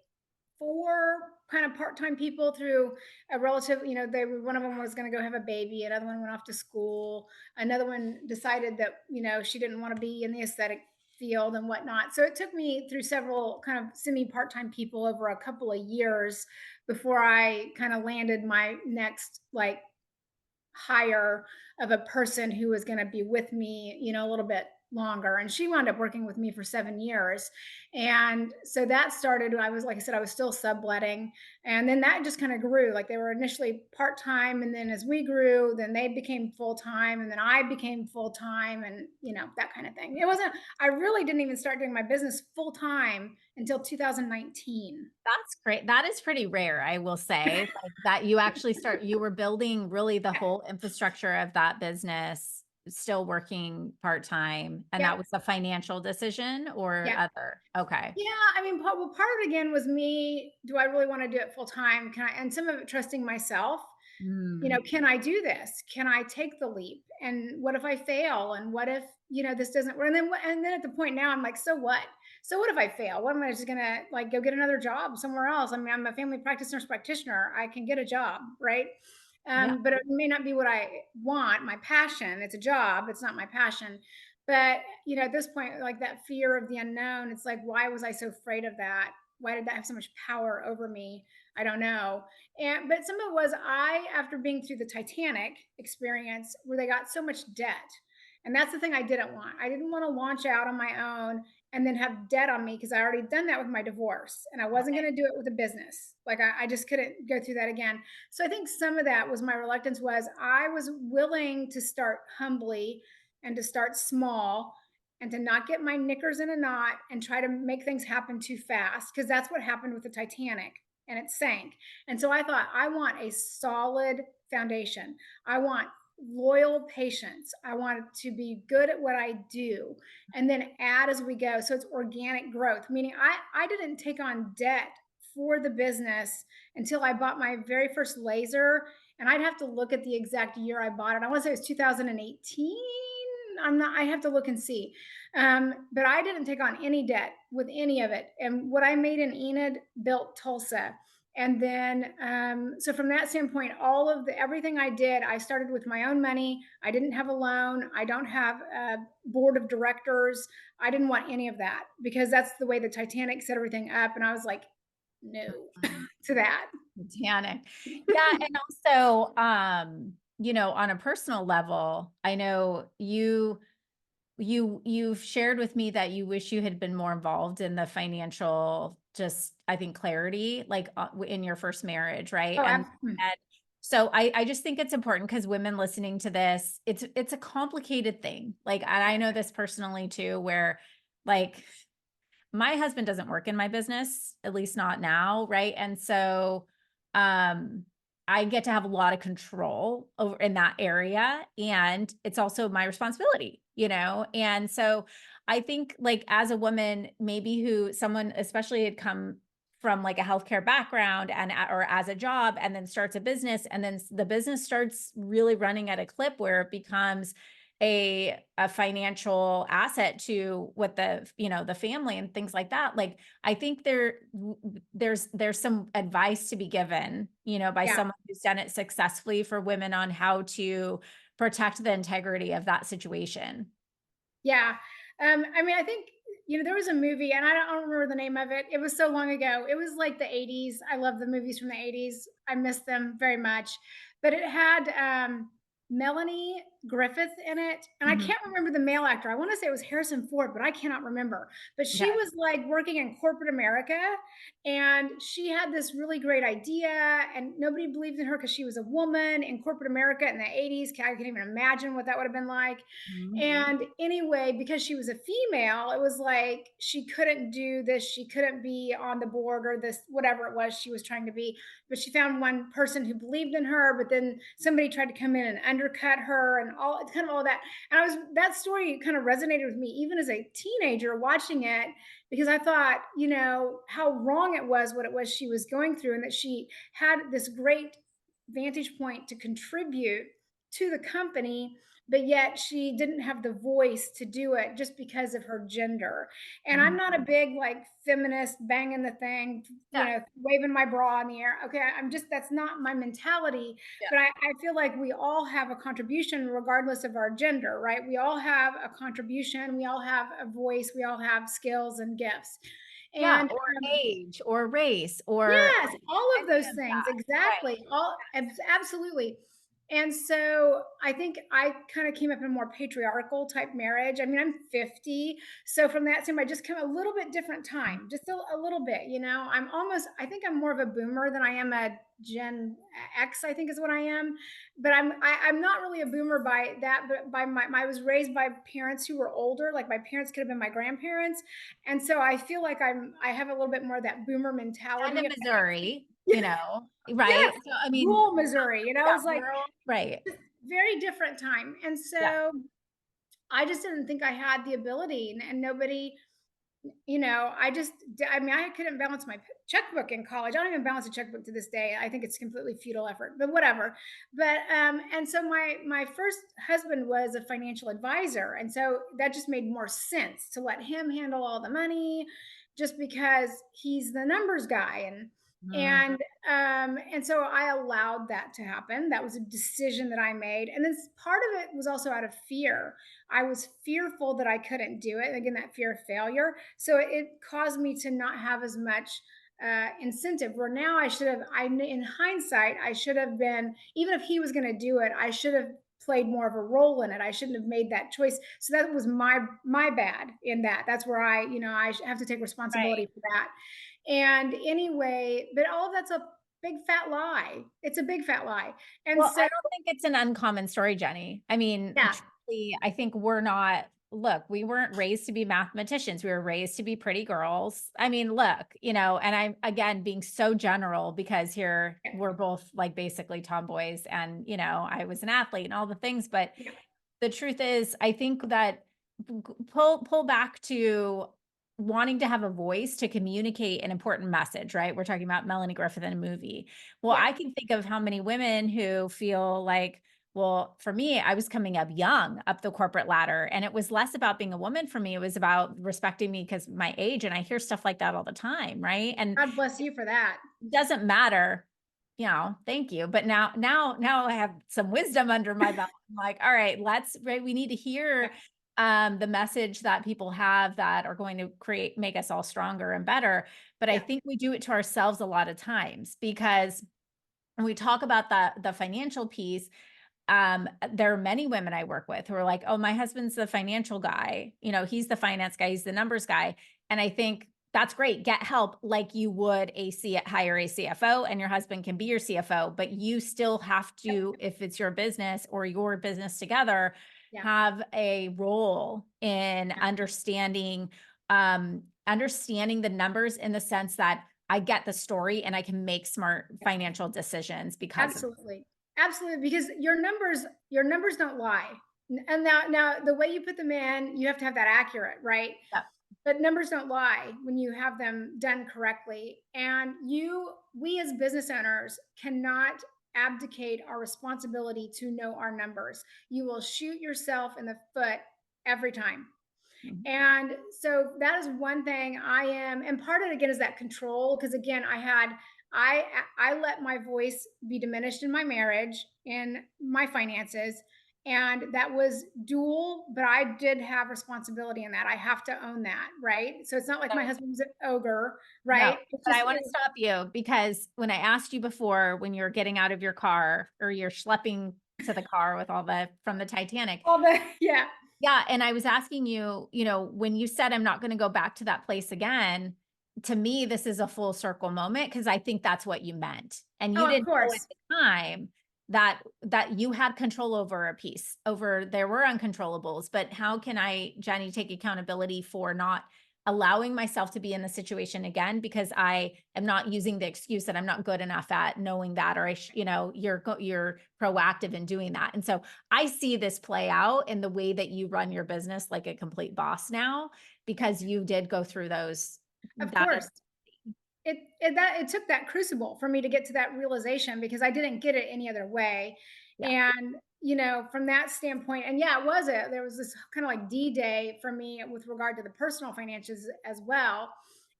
four kind of part-time people through a relative, one of them was going to go have a baby, another one went off to school, another one decided that, she didn't want to be in the aesthetic field and whatnot. So it took me through several kind of semi part-time people over a couple of years before I kind of landed my next like hire of a person who was going to be with me, a little bit longer. And she wound up working with me for 7 years. And so that started, I was, like I said, I was still subletting. And then that just kind of grew. Like they were initially part time. And then as we grew, then they became full time. And then I became full time and, that kind of thing. I really didn't even start doing my business full time until 2019.
That's great. That is pretty rare, I will say, like that you were building really the whole infrastructure of that business, still working part-time, and
Yep.
that was a financial decision or
Yeah.
other? Okay.
Yeah, I mean, part of it again was me. Do I really want to do it full time? Can I? And some of it trusting myself.
Mm.
Can I do this? Can I take the leap? And what if I fail? And what if this doesn't work? And then at the point now, I'm like, so what? So what if I fail? What am I just gonna like go get another job somewhere else? I mean, I'm a family practice nurse practitioner. I can get a job, right?
Yeah.
But it may not be what I want, my passion. It's a job. It's not my passion. But at this point, like that fear of the unknown, it's like, why was I so afraid of that? Why did that have so much power over me? I don't know. But some of it was after being through the Titanic experience where they got so much debt. And that's the thing I didn't want. I didn't want to launch out on my own and then have debt on me because I already done that with my divorce and I wasn't
Right.
going to do it with a business. Like I just couldn't go through that again. So I think some of that was my reluctance was I was willing to start humbly and to start small and to not get my knickers in a knot and try to make things happen too fast because that's what happened with the Titanic and it sank. And so I thought, I want a solid foundation. I want loyal patients. I want to be good at what I do and then add as we go. So it's organic growth, meaning I didn't take on debt for the business until I bought my very first laser. And I'd have to look at the exact year I bought it. I want to say it was 2018, I'm not, I have to look and see. But I didn't take on any debt with any of it. And what I made in Enid built Tulsa. And then, so from that standpoint, all of the everything I did, I started with my own money. I didn't have a loan. I don't have a board of directors. I didn't want any of that because that's the way the Titanic set everything up. And I was like, no
Mm,
to that.
Titanic. Yeah. And also, on a personal level, I know you've shared with me that you wish you had been more involved in the financial, just I think clarity, like in your first marriage, right?
Oh, absolutely.
And so I just think it's important because women listening to this, it's a complicated thing. Like, and I know this personally too, where like my husband doesn't work in my business, at least not now, right? And so um I get to have a lot of control over in that area, and it's also my responsibility, And so I think like as a woman, maybe who someone especially had come from like a healthcare background and or as a job and then starts a business, and then the business starts really running at a clip where it becomes a financial asset to what the family and things like that. Like I think there's some advice to be given, by
Yeah.
someone who's done it successfully for women on how to protect the integrity of that situation.
Yeah. I mean, I think, there was a movie and I don't remember the name of it. It was so long ago. It was like the 80s. I love the movies from the 80s. I miss them very much. But it had Melanie Griffith in it. And I
Mhm.
can't remember the male actor. I want to say it was Harrison Ford, but I cannot remember. But she
Okay.
was like working in corporate America and she had this really great idea and nobody believed in her because she was a woman in corporate America in the 80s. I can't even imagine what that would have been like.
Mhm.
And anyway, because she was a female, it was like she couldn't do this, she couldn't be on the board or this, whatever it was she was trying to be. But she found one person who believed in her, but then somebody tried to come in and undercut her and all kind of all that. And that story kind of resonated with me even as a teenager watching it, because I thought, how wrong it was what it was she was going through, and that she had this great vantage point to contribute to the company, but yet she didn't have the voice to do it just because of her gender. And I'm
Mhm.
not a big like feminist banging the thing,
Yeah.
waving my bra in the air. Okay, that's not my mentality.
Yeah.
But I feel like we all have a contribution regardless of our gender, right? We all have a contribution, we all have a voice, we all have skills and gifts.
Yeah.
And
Or age or race or
yes, all of
any
those
of
things,
that. Right.
exactly, absolutely. And so, I think I kinda came up in a more patriarchal type marriage. I mean, I'm 50, so from that standpoint, I just come a little bit different time, just a little bit, I think I'm more of a boomer than I am a Gen X, I think is what I am, but I'm not really a boomer by that, but by I was raised by parents who were older, like, my parents could have been my grandparents, and so I feel like I have a little bit more of that boomer
And in
mentality.
Missouri,
Yes,
right? So, I mean,
rural Missouri,
yeah,
it's like
rural, right.
very different time. And
Yeah.
so I just didn't think I had the ability, and nobody, I mean, I couldn't balance my checkbook in college. I don't even balance a checkbook to this day. I think it's completely futile effort, but whatever. But and so my first husband was a financial advisor, and so that just made more sense to let him handle all the money, just because he's the numbers guy.
Mhm.
And so I allowed that to happen. That was a decision that I made, and then part of it was also out of fear. I was fearful that I couldn't do it. Again, that fear of failure. So it caused me to not have as much incentive. Where now in hindsight, I should have been, even if he was going to do it, I should have played more of a role in it. I shouldn't have made that choice. So that was my bad in that. That's where I have to take
Right.
responsibility for that. And anyway, but all of that's a big fat lie. It's a big fat lie. And
Well, I
so,
don't think it's an uncommon story, Jenny. I mean,
yeah,
truly, I think we weren't raised to be mathematicians. We were raised to be pretty girls. I mean, look, and I'm again being so general because here
yeah,
we're both like basically tomboys and, I was an athlete and all the things, but
yeah,
the truth is, I think that pull back to wanting to have a voice to communicate an important message, right? We're talking about Melanie Griffith in a movie. Well,
yeah.
I can think of how many women who feel like, Well, for me, I was coming up young up the corporate ladder, and it was less about being a woman for me. It was about respecting me because my age, and I hear stuff like that all the time, right? And
God bless you for that.
it doesn't matter, thank you. But now I have some wisdom under my belt. I'm like, all right, right, we need to
Yeah,
hear the message that people have that are going to make us all stronger and better. But I
yeah,
think we do it to ourselves a lot of times because when we talk about the financial piece, there are many women I work with who are like, oh, my husband's the financial guy. He's the finance guy. He's the numbers guy. And I think that's great. Get help like you would hire a CFO, and your husband can be your CFO, but you still have to, if it's your business or your business together,
yeah,
have a role in
yeah.
understanding the numbers in the sense that I get the story and I can make smart financial decisions because of
Absolutely. Absolutely, because your numbers don't lie. And now the way you put them in, you have to have that accurate, right?
that.
But numbers don't lie when you have them done correctly. And we as business owners cannot abdicate our responsibility to know our numbers. You will shoot yourself in the foot every time.
Mhm.
And so that is one thing I am, and part of it again is that control. Because again, I let my voice be diminished in my marriage, in my finances, and that was dual, but I did have responsibility in that. I have to own that, right? So it's not like my husband was an ogre,
No,
right? It's
but
just
I want
it
to
was
stop you because when I asked you before, when you're getting out of your car or you're schlepping to the car with from the Titanic.
all the yeah,
Yeah. And I was asking you, when you said, I'm not going to go back to that place again, to me, this is a full circle moment because I think that's what you meant. And you
oh, of
didn't know at
course.
the time that you had control over a piece, there were uncontrollables. But how can I, Jenny, take accountability for not allowing myself to be in the situation again because I am not using the excuse that I'm not good enough at knowing that, or you're proactive in doing that. And so I see this play out in the way that you run your business like a complete boss now, because you did go through
Of
that.
course. It took that crucible for me to get to that realization, because I didn't get it any other way.
Yeah.
And from that standpoint, and yeah, there was this kind of like D-Day for me with regard to the personal finances as well.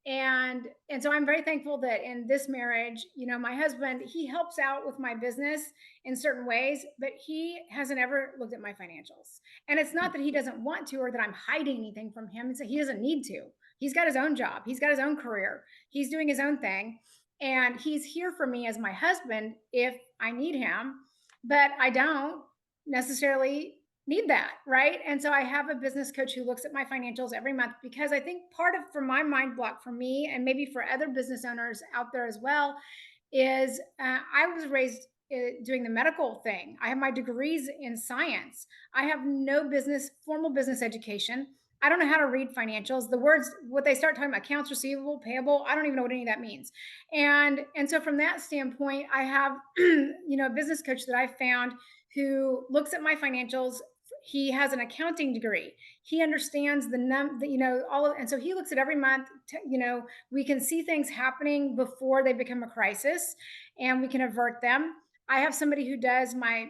And so I'm very thankful that in this marriage, my husband, he helps out with my business in certain ways, but he hasn't ever looked at my financials. And it's not that he doesn't want to or that I'm hiding anything from him. It's that he doesn't need to. He's got his own job, he's got his own career, he's doing his own thing. And he's here for me as my husband if I need him, but I don't necessarily need that. Right. And so I have a business coach who looks at my financials every month, because I think part of, for my mind block, for me, and maybe for other business owners out there as well, is I was raised doing the medical thing. I have my degrees in science. I have no formal business education. I don't know how to read financials. The words, what they start talking about, accounts receivable, payable, I don't even know what any of that means. And so from that standpoint, I have a business coach that I found who looks at my financials. He has an accounting degree. He understands all of, and so he looks at every month. We can see things happening before they become a crisis, and we can avert them. I have somebody who does my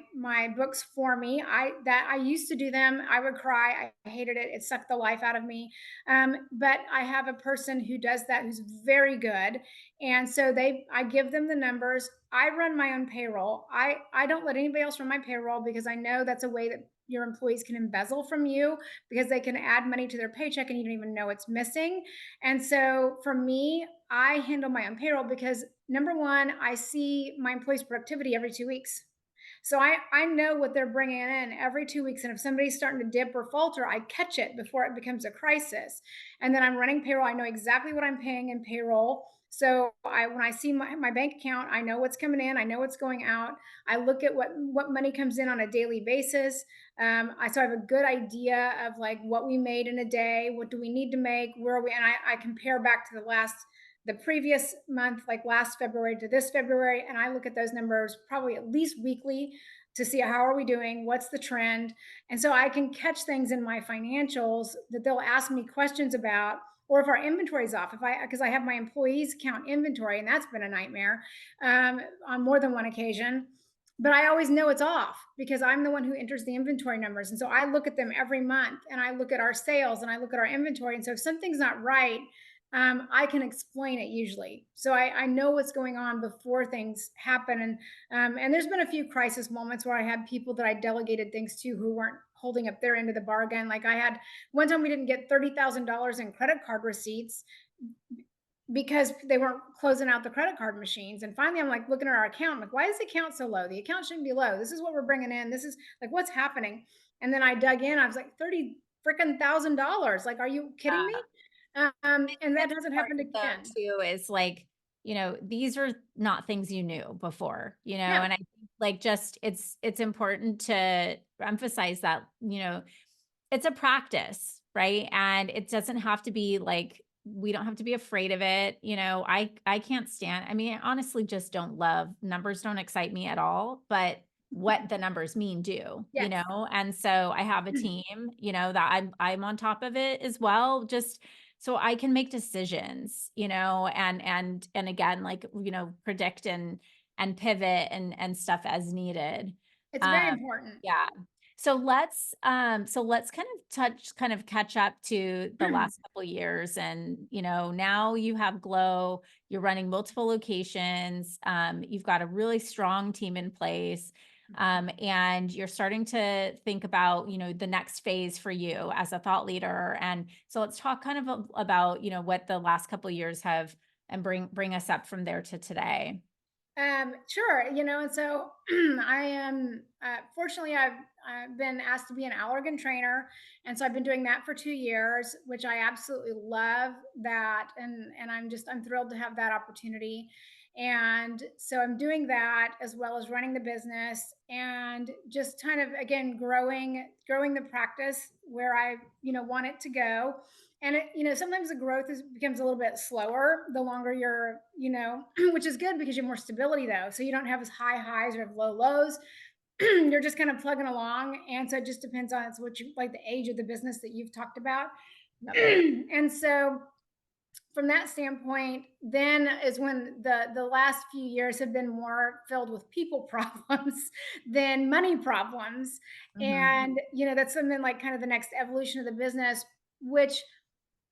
books for me. I used to do them. I would cry. I hated it. It sucked the life out of me. But I have a person who does that, who's very good. And so I give them the numbers. I run my own payroll. I don't let anybody else run my payroll, because I know that's a way that your employees can embezzle from you, because they can add money to their paycheck and you don't even know it's missing. And so for me, I handle my own payroll because, number one, I see my employees' productivity every 2 weeks. So I know what they're bringing in every 2 weeks. And if somebody's starting to dip or falter, I catch it before it becomes a crisis. And then I'm running payroll. I know exactly what I'm paying in payroll. So when I see my bank account, I know what's coming in. I know what's going out. I look at what money comes in on a daily basis. So I have a good idea of like what we made in a day. What do we need to make? Where are we? And I compare back to the previous month, like last February to this February, and I look at those numbers probably at least weekly to see how are we doing, what's the trend. And so I can catch things in my financials that they'll ask me questions about, or if our inventory is off, because I have my employees count inventory, and that's been a nightmare on more than one occasion. but I always know it's off because I'm the one who enters the inventory numbers. And so I look at them every month and I look at our sales and I look at our inventory. And so if something's not right, I can explain it usually. So I know what's going on before things happen. And there's been a few crisis moments where I had people that I delegated things to who weren't holding up their end of the bargain. Like I had one time we didn't get $30,000 in credit card receipts because they weren't closing out the credit card machines. And finally, I'm like looking at our account, I'm like, why is the account so low? The account shouldn't be low. This is what we're bringing in. This is like, what's happening? And then I dug in. I was like, 30 freaking $1,000. Like, are you kidding me? And that
That's
hasn't happened
important though
again.
too, is like, these are not things you knew before,
No,
and I think like just it's important to emphasize that, it's a practice, right? And it doesn't have to be like, we don't have to be afraid of it. I can't stand, I mean, I honestly just don't love numbers, don't excite me at all, but what the numbers mean do,
yes,
and so I have a team, that I'm on top of it as well, just so I can make decisions, and again, like, predict and pivot and stuff as needed.
it's very
Um,
important.
yeah. So let's kind of catch up to the last couple of years. And, now you have Glow, you're running multiple locations, you've got a really strong team in place. And you're starting to think about, the next phase for you as a thought leader. And so let's talk kind of about, what the last couple of years have, and bring us up from there to today.
Sure. And so I am fortunately I've been asked to be an Allergan trainer, and so I've been doing that for 2 years, which I absolutely love that, and I'm thrilled to have that opportunity, and so I'm doing that as well as running the business and just kind of again growing the practice where I want it to go. And sometimes the growth becomes a little bit slower the longer you're, which is good because you have more stability though. So you don't have as high highs or low lows. You're just kind of plugging along. And so it just depends on it's what you like the age of the business that you've talked about.
Yep.
And so from that standpoint, then is when the last few years have been more filled with people problems than money problems.
Mhm.
And that's something like kind of the next evolution of the business, which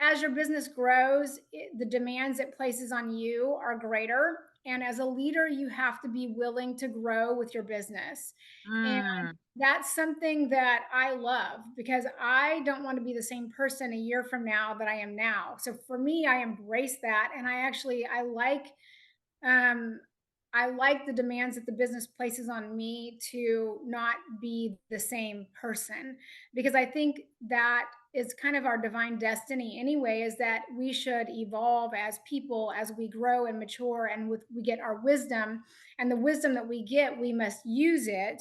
as your business grows, the demands it places on you are greater. And as a leader, you have to be willing to grow with your business. And
Mm.
that's something that I love because I don't want to be the same person a year from now that I am now. So for me, I embrace that. And um, I like the demands that the business places on me to not be the same person because I think that is kind of our divine destiny anyway, is that we should evolve as people as we grow and mature and we get our wisdom, and the wisdom that we get, we must use it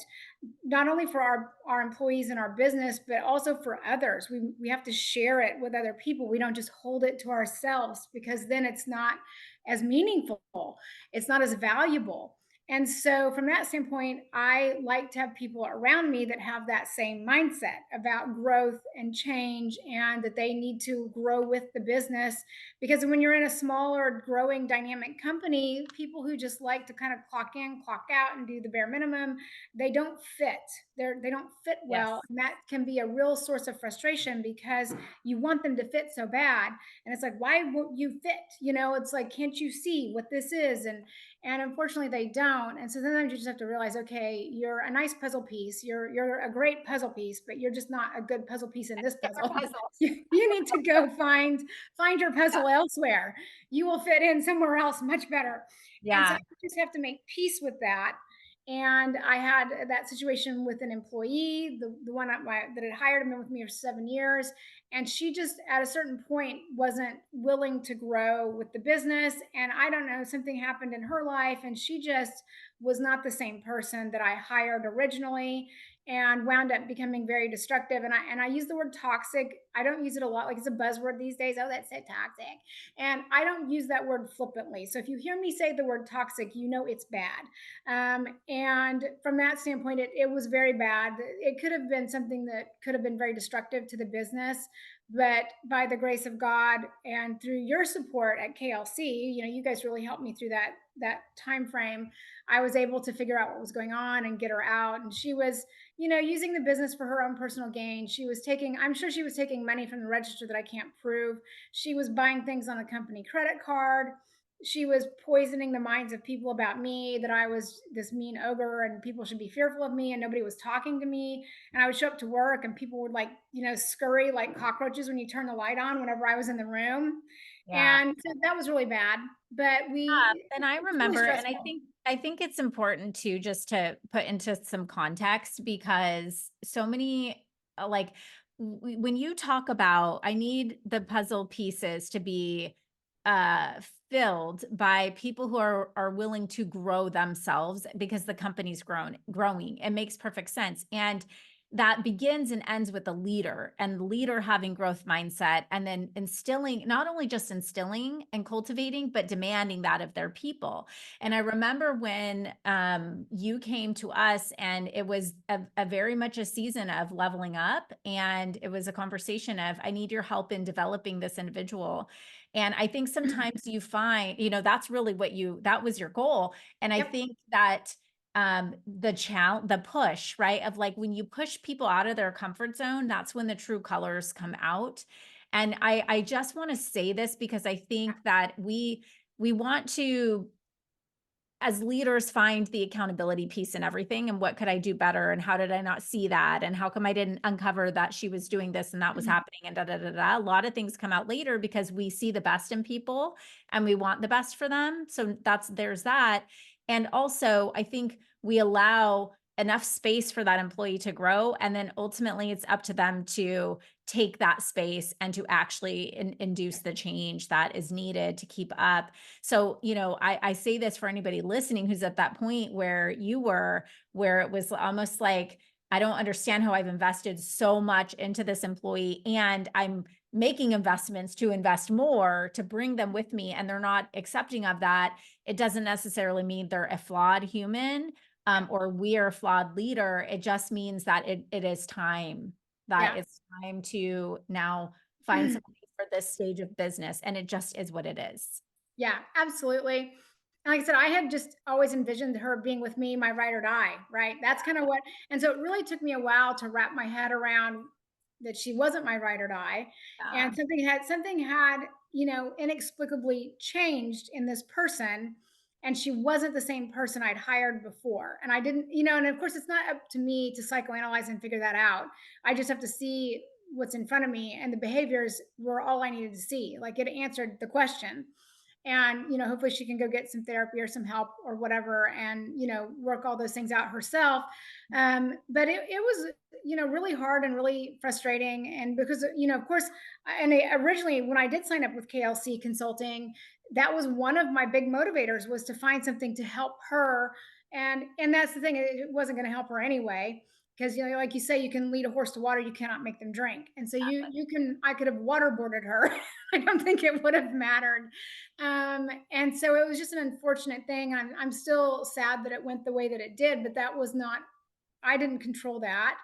not only for our employees and our business, but also for others. We have to share it with other people. We don't just hold it to ourselves because then it's not as meaningful, it's not as valuable. And so, from that standpoint, I like to have people around me that have that same mindset about growth and change, and that they need to grow with the business. Because when you're in a smaller, growing, dynamic company, people who just like to kind of clock in, clock out, and do the bare minimum, they don't fit. They don't fit well,
Yes.
and that can be a real source of frustration because you want them to fit so bad, and it's like, why won't you fit? It's like, can't you see what this is? And unfortunately they don't. And so sometimes you just have to realize, okay, you're a nice puzzle piece, you're a great puzzle piece, but you're just not a good puzzle piece in this
Different
puzzle.
puzzles.
You need to go find your
Yeah.
puzzle elsewhere. You will fit in somewhere else much better. And so
Yeah.
you just have to make peace with that. And I had that situation with an employee, the one that had hired him with me for 7 years. And she just, at a certain point, wasn't willing to grow with the business. And I don't know, something happened in her life. And she just was not the same person that I hired originally, and wound up becoming very destructive. And I use the word toxic. I don't use it a lot, like it's a buzzword these days. Oh, that's so toxic. And I don't use that word flippantly. So if you hear me say the word toxic, it's bad. And from that standpoint, it was very bad. It could have been something that could have been very destructive to the business. But by the grace of God and through your support at KLC, you guys really helped me through time frame, I was able to figure out what was going on and get her out. And she was, using the business for her own personal gain. She was taking, I'm sure she was taking money from the register that I can't prove. She was buying things on the company credit card. She was poisoning the minds of people about me, that I was this mean ogre and people should be fearful of me, and nobody was talking to me. And I would show up to work and people would, like, scurry like cockroaches when you turn the light on whenever I was in the room.
Yeah.
And so that was really bad. But
And I
it's really
remember, and
stressful.
I think it's important to just to put into some context because so many like when you talk about I need the puzzle pieces to be uh filled by people who are willing to grow themselves because the company's growing. It makes perfect sense. And that begins and ends with the leader and the leader having growth mindset and then instilling, not only just instilling and cultivating, but demanding that of their people. And I remember when you came to us and it was a very much a season of leveling up. And it was a conversation of, I need your help in developing this individual. And I think sometimes you find, that's really that was your goal. And I
Yep.
think that the push, right? Of like when you push people out of their comfort zone, that's when the true colors come out. And I just want to say this because I think that we want to, as leaders, find the accountability piece in everything and what could I do better and how did I not see that and how come I didn't uncover that she was doing this and that was happening and da da da da. A lot of things come out later because we see the best in people and we want the best for them. So there's that. And also, I think we allow enough space for that employee to grow. And then ultimately, it's up to them to take that space and to actually induce the change that is needed to keep up. So, I say this for anybody listening who's at that point where you were, where it was almost like, I don't understand how I've invested so much into this employee and I'm making investments to invest more to bring them with me and they're not accepting of that. It doesn't necessarily mean they're a flawed human or we're a flawed leader. It just means that it is time, that
Yeah.
it's time to now find somebody for this stage of business. And it just is what it is.
Yeah, absolutely. And like I said, I had just always envisioned her being with me, my ride or die, right? That's kind of what, and so it really took me a while to wrap my head around that she wasn't my ride or die.
Yeah.
And something had, inexplicably changed in this person. And she wasn't the same person I'd hired before. And I didn't, and of course, it's not up to me to psychoanalyze and figure that out. I just have to see what's in front of me. And the behaviors were all I needed to see. Like, it answered the question. And hopefully she can go get some therapy or some help or whatever, and work all those things out herself. But it was really hard and really frustrating. And because of course, and originally when I did sign up with KLC Consulting, that was one of my big motivators, was to find something to help her. And that's the thing, it wasn't going to help her anyway, because like you say, you can lead a horse to water, you cannot make them drink. And so I could have waterboarded her. I don't think it would have mattered. And so it was just an unfortunate thing. I'm still sad that it went the way that it did, but that was not, I didn't control that.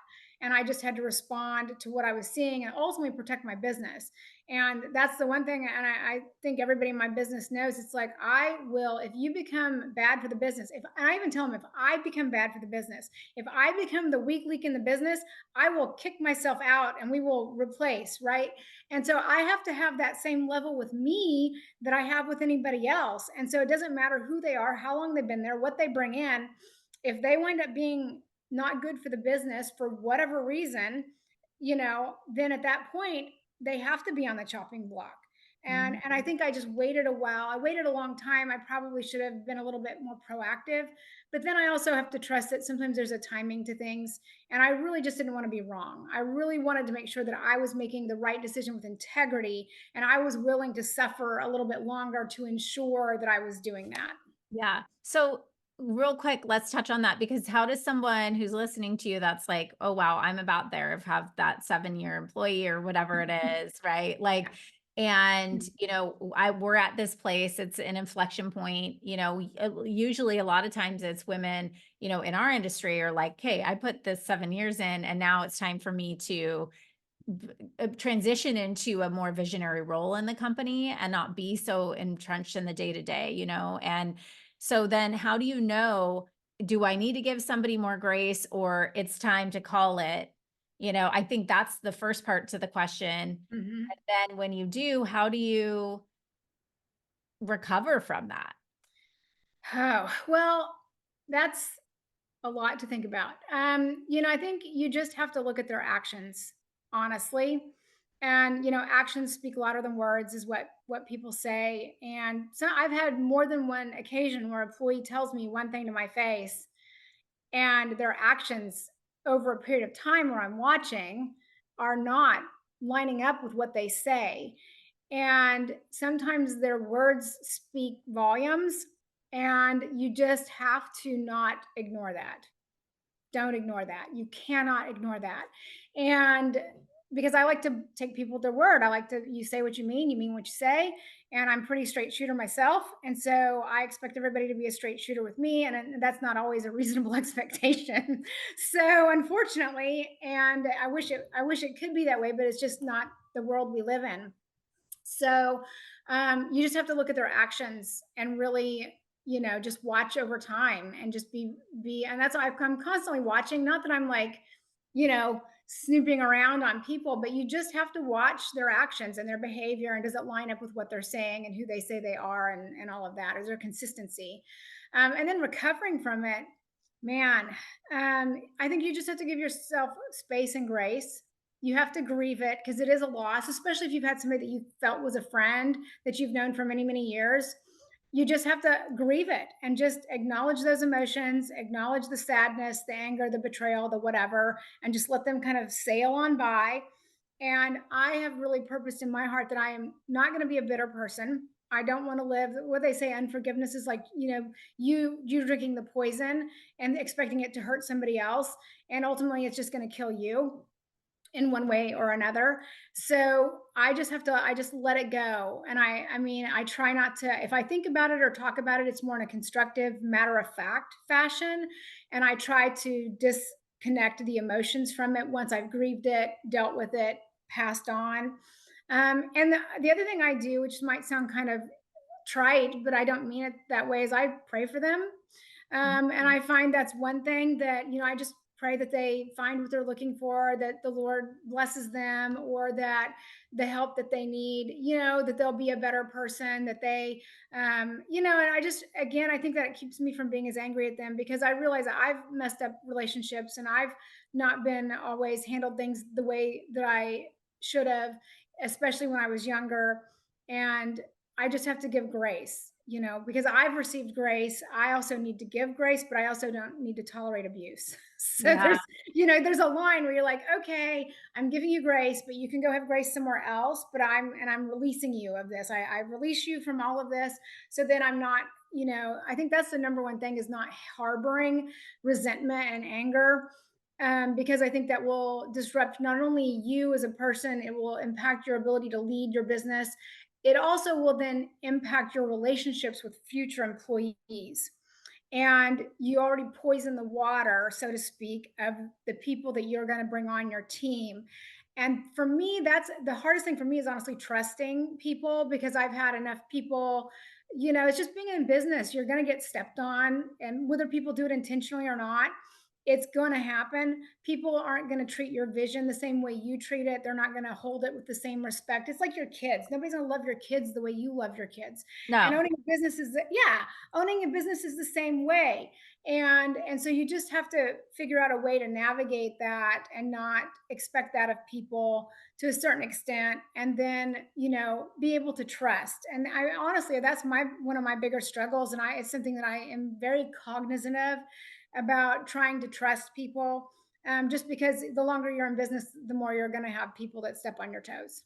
And I just had to respond to what I was seeing and ultimately protect my business. And that's the one thing. And I think everybody in my business knows, it's like, I will, if you become bad for the business, and I even tell them, if I become bad for the business, if I become the weak link in the business, I will kick myself out and we will replace, right? And so I have to have that same level with me that I have with anybody else. And so it doesn't matter who they are, how long they've been there, what they bring in. If they wind up being not good for the business for whatever reason, then at that point they have to be on the chopping block. And I think I just waited a while. I waited a long time. I probably should have been a little bit more proactive. But then I also have to trust that sometimes there's a timing to things. And I really just didn't want to be wrong. I really wanted to make sure that I was making the right decision with integrity. And I was willing to suffer a little bit longer to ensure that I was doing that.
Yeah. So real quick, let's touch on that because how does someone who's listening to you that's like, oh wow, I'm about there, have that 7-year employee or whatever it is, right? Like, and we're at this place, it's an inflection point, usually a lot of times it's women, in our industry are like, hey, I put this 7 years in and now it's time for me to transition into a more visionary role in the company and not be so entrenched in the day to day, and So then how do you know, do I need to give somebody more grace or it's time to call it? I think that's the first part to the question.
Mhm.
And then when you do, how do you recover from that?
Oh, well, that's a lot to think about. I think you just have to look at their actions, honestly. And actions speak louder than words, is what people say. And so I've had more than one occasion where a employee tells me one thing to my face, and their actions over a period of time where I'm watching are not lining up with what they say. And sometimes their words speak volumes, and you just have to not ignore that. Don't ignore that. You cannot ignore that. And because I like to take people at their word, I like to, you say what you mean what you say. And I'm pretty straight shooter myself. And so I expect everybody to be a straight shooter with me. And that's not always a reasonable expectation. So unfortunately, and I wish it could be that way, but it's just not the world we live in. So you just have to look at their actions and really, just watch over time and just and that's why I'm constantly watching. Not that I'm like, snooping around on people, but you just have to watch their actions and their behavior. And does it line up with what they're saying and who they say they are and all of that? Is there consistency? And then recovering from it, man, I think you just have to give yourself space and grace. You have to grieve it because it is a loss, especially if you've had somebody that you felt was a friend that you've known for many, many years. You just have to grieve it and just acknowledge those emotions, acknowledge the sadness, the anger, the betrayal, the whatever, and just let them kind of sail on by. And I have really purposed in my heart that I am not going to be a bitter person. I don't want to live what they say unforgiveness is like, you drinking the poison and expecting it to hurt somebody else. And ultimately it's just going to kill you in one way or another. So I just let it go. And I mean, I try not to, if I think about it or talk about it, it's more in a constructive, matter of fact fashion. And I try to disconnect the emotions from it once I've grieved it, dealt with it, passed on. And the other thing I do, which might sound kind of trite, but I don't mean it that way, is I pray for them. And
Mhm.
I find that's one thing that, I just pray that they find what they're looking for, that the Lord blesses them, or that the help that they need, that they'll be a better person, that they, and I just, again, I think that it keeps me from being as angry at them because I realize that I've messed up relationships and I've not been always handled things the way that I should have, especially when I was younger. And I just have to give grace, because I've received grace. I also need to give grace, but I also don't need to tolerate abuse. So
Yeah.
there's a line where you're like, okay, I'm giving you grace, but you can go have grace somewhere else. But I'm releasing you of this. I release you from all of this. So then I'm not, I think that's the number one thing, is not harboring resentment and anger. Because I think that will disrupt not only you as a person, it will impact your ability to lead your business. It also will then impact your relationships with future employees. And you already poison the water, so to speak, of the people that you're going to bring on your team. And for me, that's the hardest thing for me, is honestly trusting people, because I've had enough people, it's just being in business. You're going to get stepped on, and whether people do it intentionally or not, it's going to happen. People aren't going to treat your vision the same way you treat it. They're not going to hold it with the same respect. It's like your kids. Nobody's going to love your kids the way you love your kids. And
No.
owning a business is, yeah, owning a business is the same way. And so you just have to figure out a way to navigate that and not expect that of people to a certain extent, and then be able to trust. And I honestly, that's my one of my bigger struggles, and I it's something that I am very cognizant of, about trying to trust people. Just because the longer you're in business, the more you're going to have people that step on your toes.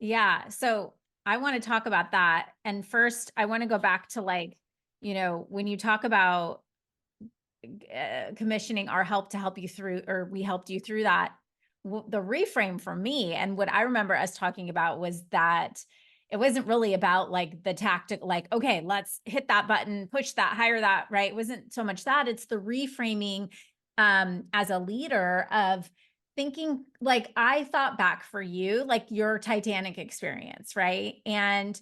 Yeah. So I want to talk about that. And first, I want to go back to like, when you talk about commissioning our help to help you through, or we helped you through that. The reframe for me, and what I remember us talking about, was that it wasn't really about like the tactic, like, okay, let's hit that button, push that, hire that, right? It wasn't so much that, it's the reframing as a leader of thinking, like, I thought back for you, like your Titanic experience, right? And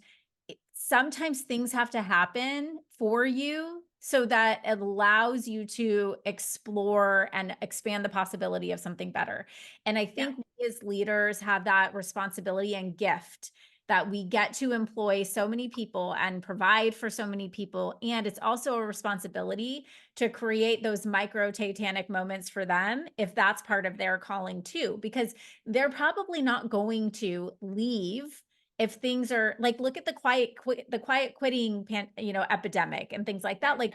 sometimes things have to happen for you so that it allows you to explore and expand the possibility of something better. And I
Yeah.
think we as leaders have that responsibility and gift that we get to employ so many people and provide for so many people. And it's also a responsibility to create those micro Titanic moments for them if that's part of their calling too, because they're probably not going to leave if things are like, look at the quiet quitting epidemic and things like that.
Right.
Like,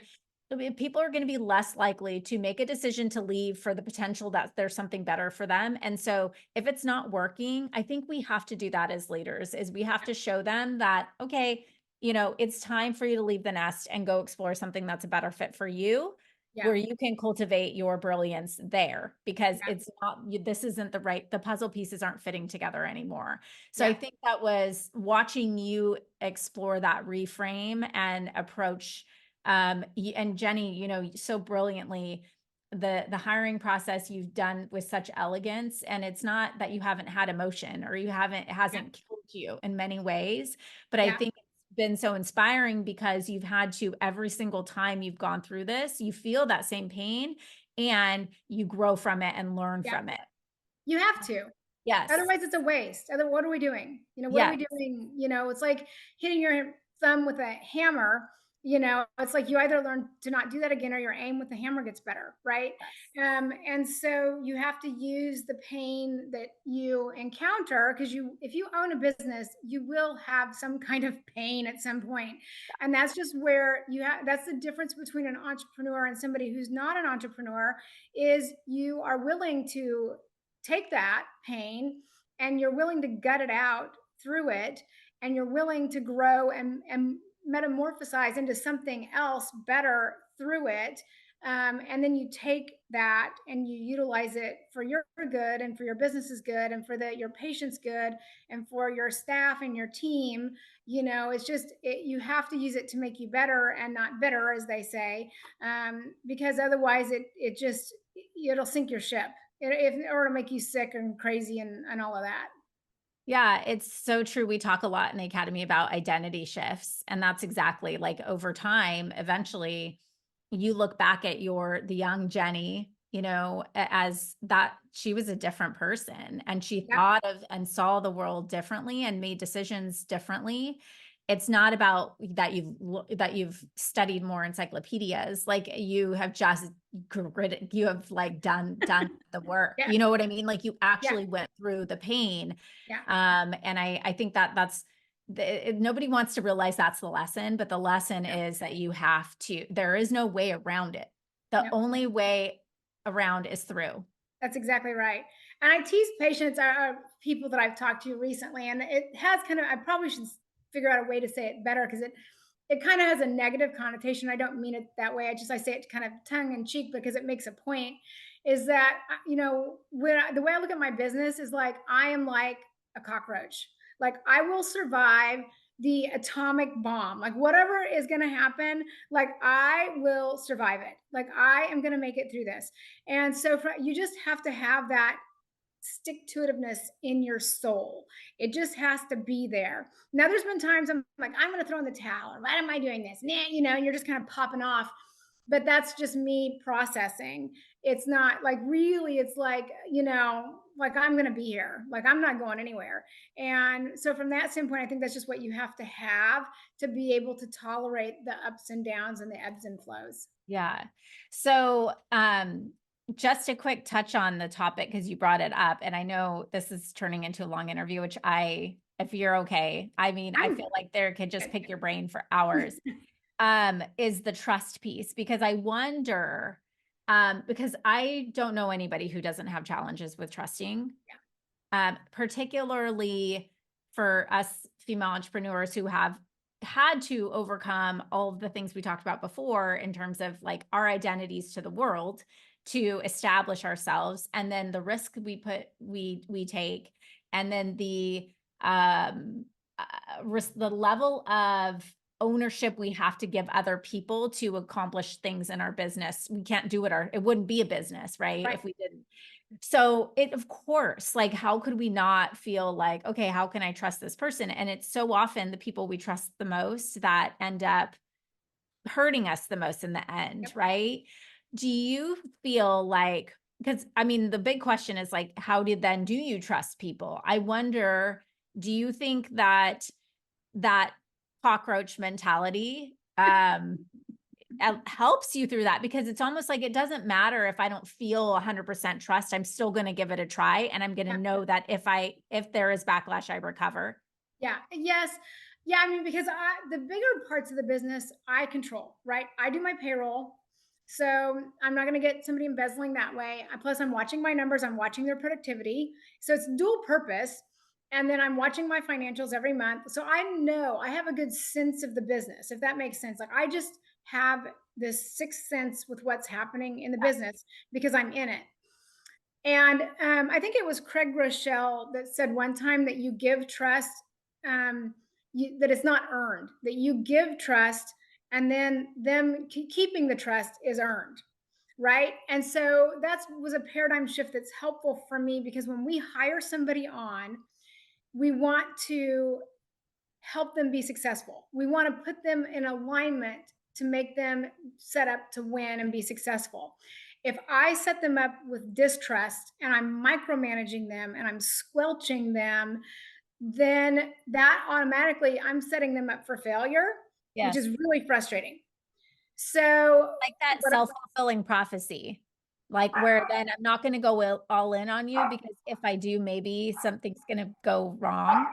I mean, people are going to be less likely to make a decision to leave for the potential that there's something better for them. And so if it's not working, I think we have to do that as leaders, is we have to show them that, okay, it's time for you to leave the nest and go explore something that's a better fit for you,
Yeah.
where you can cultivate your brilliance there, because
Yeah.
it's not, this isn't the puzzle pieces aren't fitting together anymore. So I
Yeah.
think that was watching you explore that reframe and approach. And Jenny, so brilliantly, the hiring process you've done with such elegance, and it's not that you haven't had emotion or it
Yeah.
hasn't killed you in many ways, but I
Yeah.
think it's been so inspiring because you've had to, every single time you've gone through this, you feel that same pain and you grow from it and learn
Yeah.
from it.
You have to.
Yes.
Otherwise, it's a waste. What are we doing? What are we
Yes.
doing? It's like hitting your thumb with a hammer. It's like you either learn to not do that again, or your aim with the hammer gets better, right?
Yes.
And so you have to use the pain that you encounter, because if you own a business, you will have some kind of pain at some point, and that's just where that's the difference between an entrepreneur and somebody who's not an entrepreneur. Is you are willing to take that pain, and you're willing to gut it out through it, and you're willing to grow and metamorphosize into something else better through it. And then you take that and you utilize it for your good, and for your business's good, and for your patient's good, and for your staff and your team. It's just you have to use it to make you better and not bitter, as they say, because otherwise it'll sink your ship, or to make you sick and crazy and all of that.
Yeah, it's so true. We talk a lot in the academy about identity shifts, and that's exactly like, over time, eventually you look back at the young Jenny, as that she was a different person and she
Yep.
thought of and saw the world differently and made decisions differently. It's not about that you've studied more encyclopedias, like you have just you have like done the work.
Yeah.
You know what I mean? Like, you
Yeah.
actually went through the pain.
Yeah.
And I think nobody wants to realize that's the lesson, but the lesson
Yeah.
is that there is no way around it. The
No,
only way around is through.
that's exactly right. And I tease patients, people that I've talked to recently, and it has I probably should figure out a way to say it better, because it kind of has a negative connotation. I don't mean it that way. I say it kind of tongue in cheek because it makes a point. Is that the way I look at my business is like I am like a cockroach. Like I will survive the atomic bomb. Like whatever is going to happen, like I will survive it. Like I am going to make it through this. And so you just have to have that stick to itiveness in your soul. It just has to be there. Now, there's been times I'm like, I'm going to throw in the towel, or why am I doing this? Nah, and you're just kind of popping off. But that's just me processing. It's not like really, it's like, like I'm going to be here. Like I'm not going anywhere. And so, from that standpoint, I think that's just what you have to be able to tolerate the ups and downs and the ebbs and flows.
Yeah. So, just a quick touch on the topic, because you brought it up, and I know this is turning into a long interview, which if you're okay, I mean, I
I'm
feel like there could just
good.
pick your brain for hours. Is the trust piece, because I wonder, because I don't know anybody who doesn't have challenges with trusting, particularly for us female entrepreneurs who have had to overcome all of the things we talked about before in terms of like our identities to the world to establish ourselves, and then the risk we take, and then the level of ownership we have to give other people to accomplish things in our business. We can't do it. It wouldn't be a business, right?
Right.
If we didn't. So it, of course, like, how could we not feel like, okay, how can I trust this person? And it's so often the people we trust the most that end up hurting us the most in the end,
Yep.
right? Do you feel like, because I mean, the big question is like, how did then do you trust people? I wonder, do you think that that cockroach mentality helps you through that? Because it's almost like it doesn't matter if I don't feel 100% trust, I'm still going to give it a try, and I'm going to
Yeah.
know that if there is backlash, I recover.
Yeah. Yes. Yeah. I mean, because the bigger parts of the business I control, right? I do my payroll. So I'm not going to get somebody embezzling that way. Plus, I'm watching my numbers, I'm watching their productivity. So it's dual purpose. And then I'm watching my financials every month. So I know I have a good sense of the business, if that makes sense. Like I just have this sixth sense with what's happening in the business because I'm in it. And I think it was Craig Rochelle that said one time that you give trust, that it's not earned, that you give trust, and then them keeping the trust is earned, right? And so that was a paradigm shift that's helpful for me because when we hire somebody on, we want to help them be successful. We want to put them in alignment to make them set up to win and be successful. If I set them up with distrust and I'm micromanaging them and I'm squelching them, then that automatically I'm setting them up for failure, which
Yes.
is really frustrating. So,
Like that
what
self-fulfilling prophecy, like where then I'm not going to go all in on you, because if I do, maybe something's going to go wrong.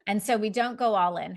And so we don't go all in.